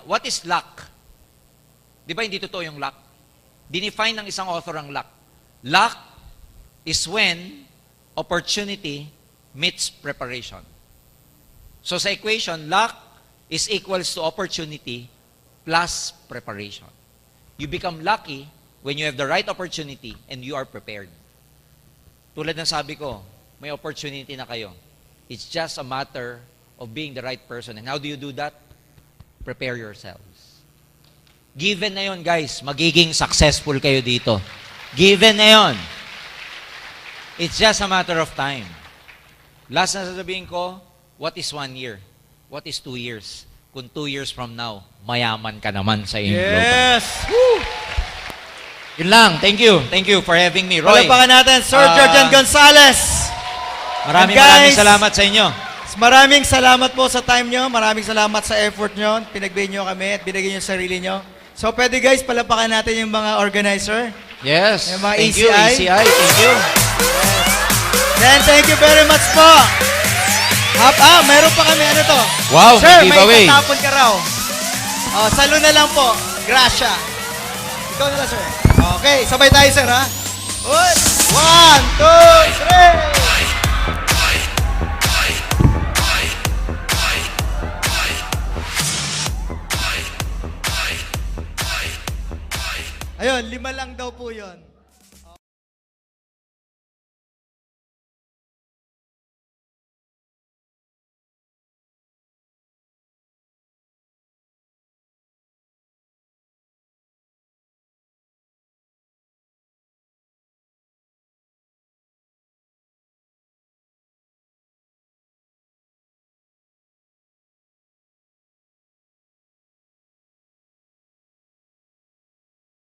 what is luck? Di ba hindi totoo yung luck? Dinefine ng isang author ang luck. Luck is when opportunity meets preparation. So sa equation, luck is equals to opportunity plus preparation. You become lucky when you have the right opportunity and you are prepared. Tulad ng sabi ko, may opportunity na kayo. It's just a matter of being the right person. And how do you do that? Prepare yourselves. Given na yon, guys, magiging successful kayo dito. Given na yon. It's just a matter of time. Last na sasabihin ko, what is 1 year? What is 2 years? Kung 2 years from now, mayaman ka naman sa iyong global. Yes! Yun lang. Thank you. Thank you for having me, Roy. Palapakan natin, Sir Georgian Gonzales. Maraming salamat sa inyo. Maraming salamat po sa time nyo. Maraming salamat sa effort nyo. Pinagbigay nyo kami at binigay nyo sarili nyo. So, pwede guys, palapakan natin yung mga organizer. Yes. Yung mga Thank ECI. you, ECI. Thank you. Then, thank you very much po. Meron pa kami to. Wow, Sir, may may giveaway. itatapon ka raw. Salo na lang po. Gracia. Ikaw na lang, sir. Okay, sabay tayo, sir, ha? 1, 2, 3. Ayun, 5 lang daw po yun.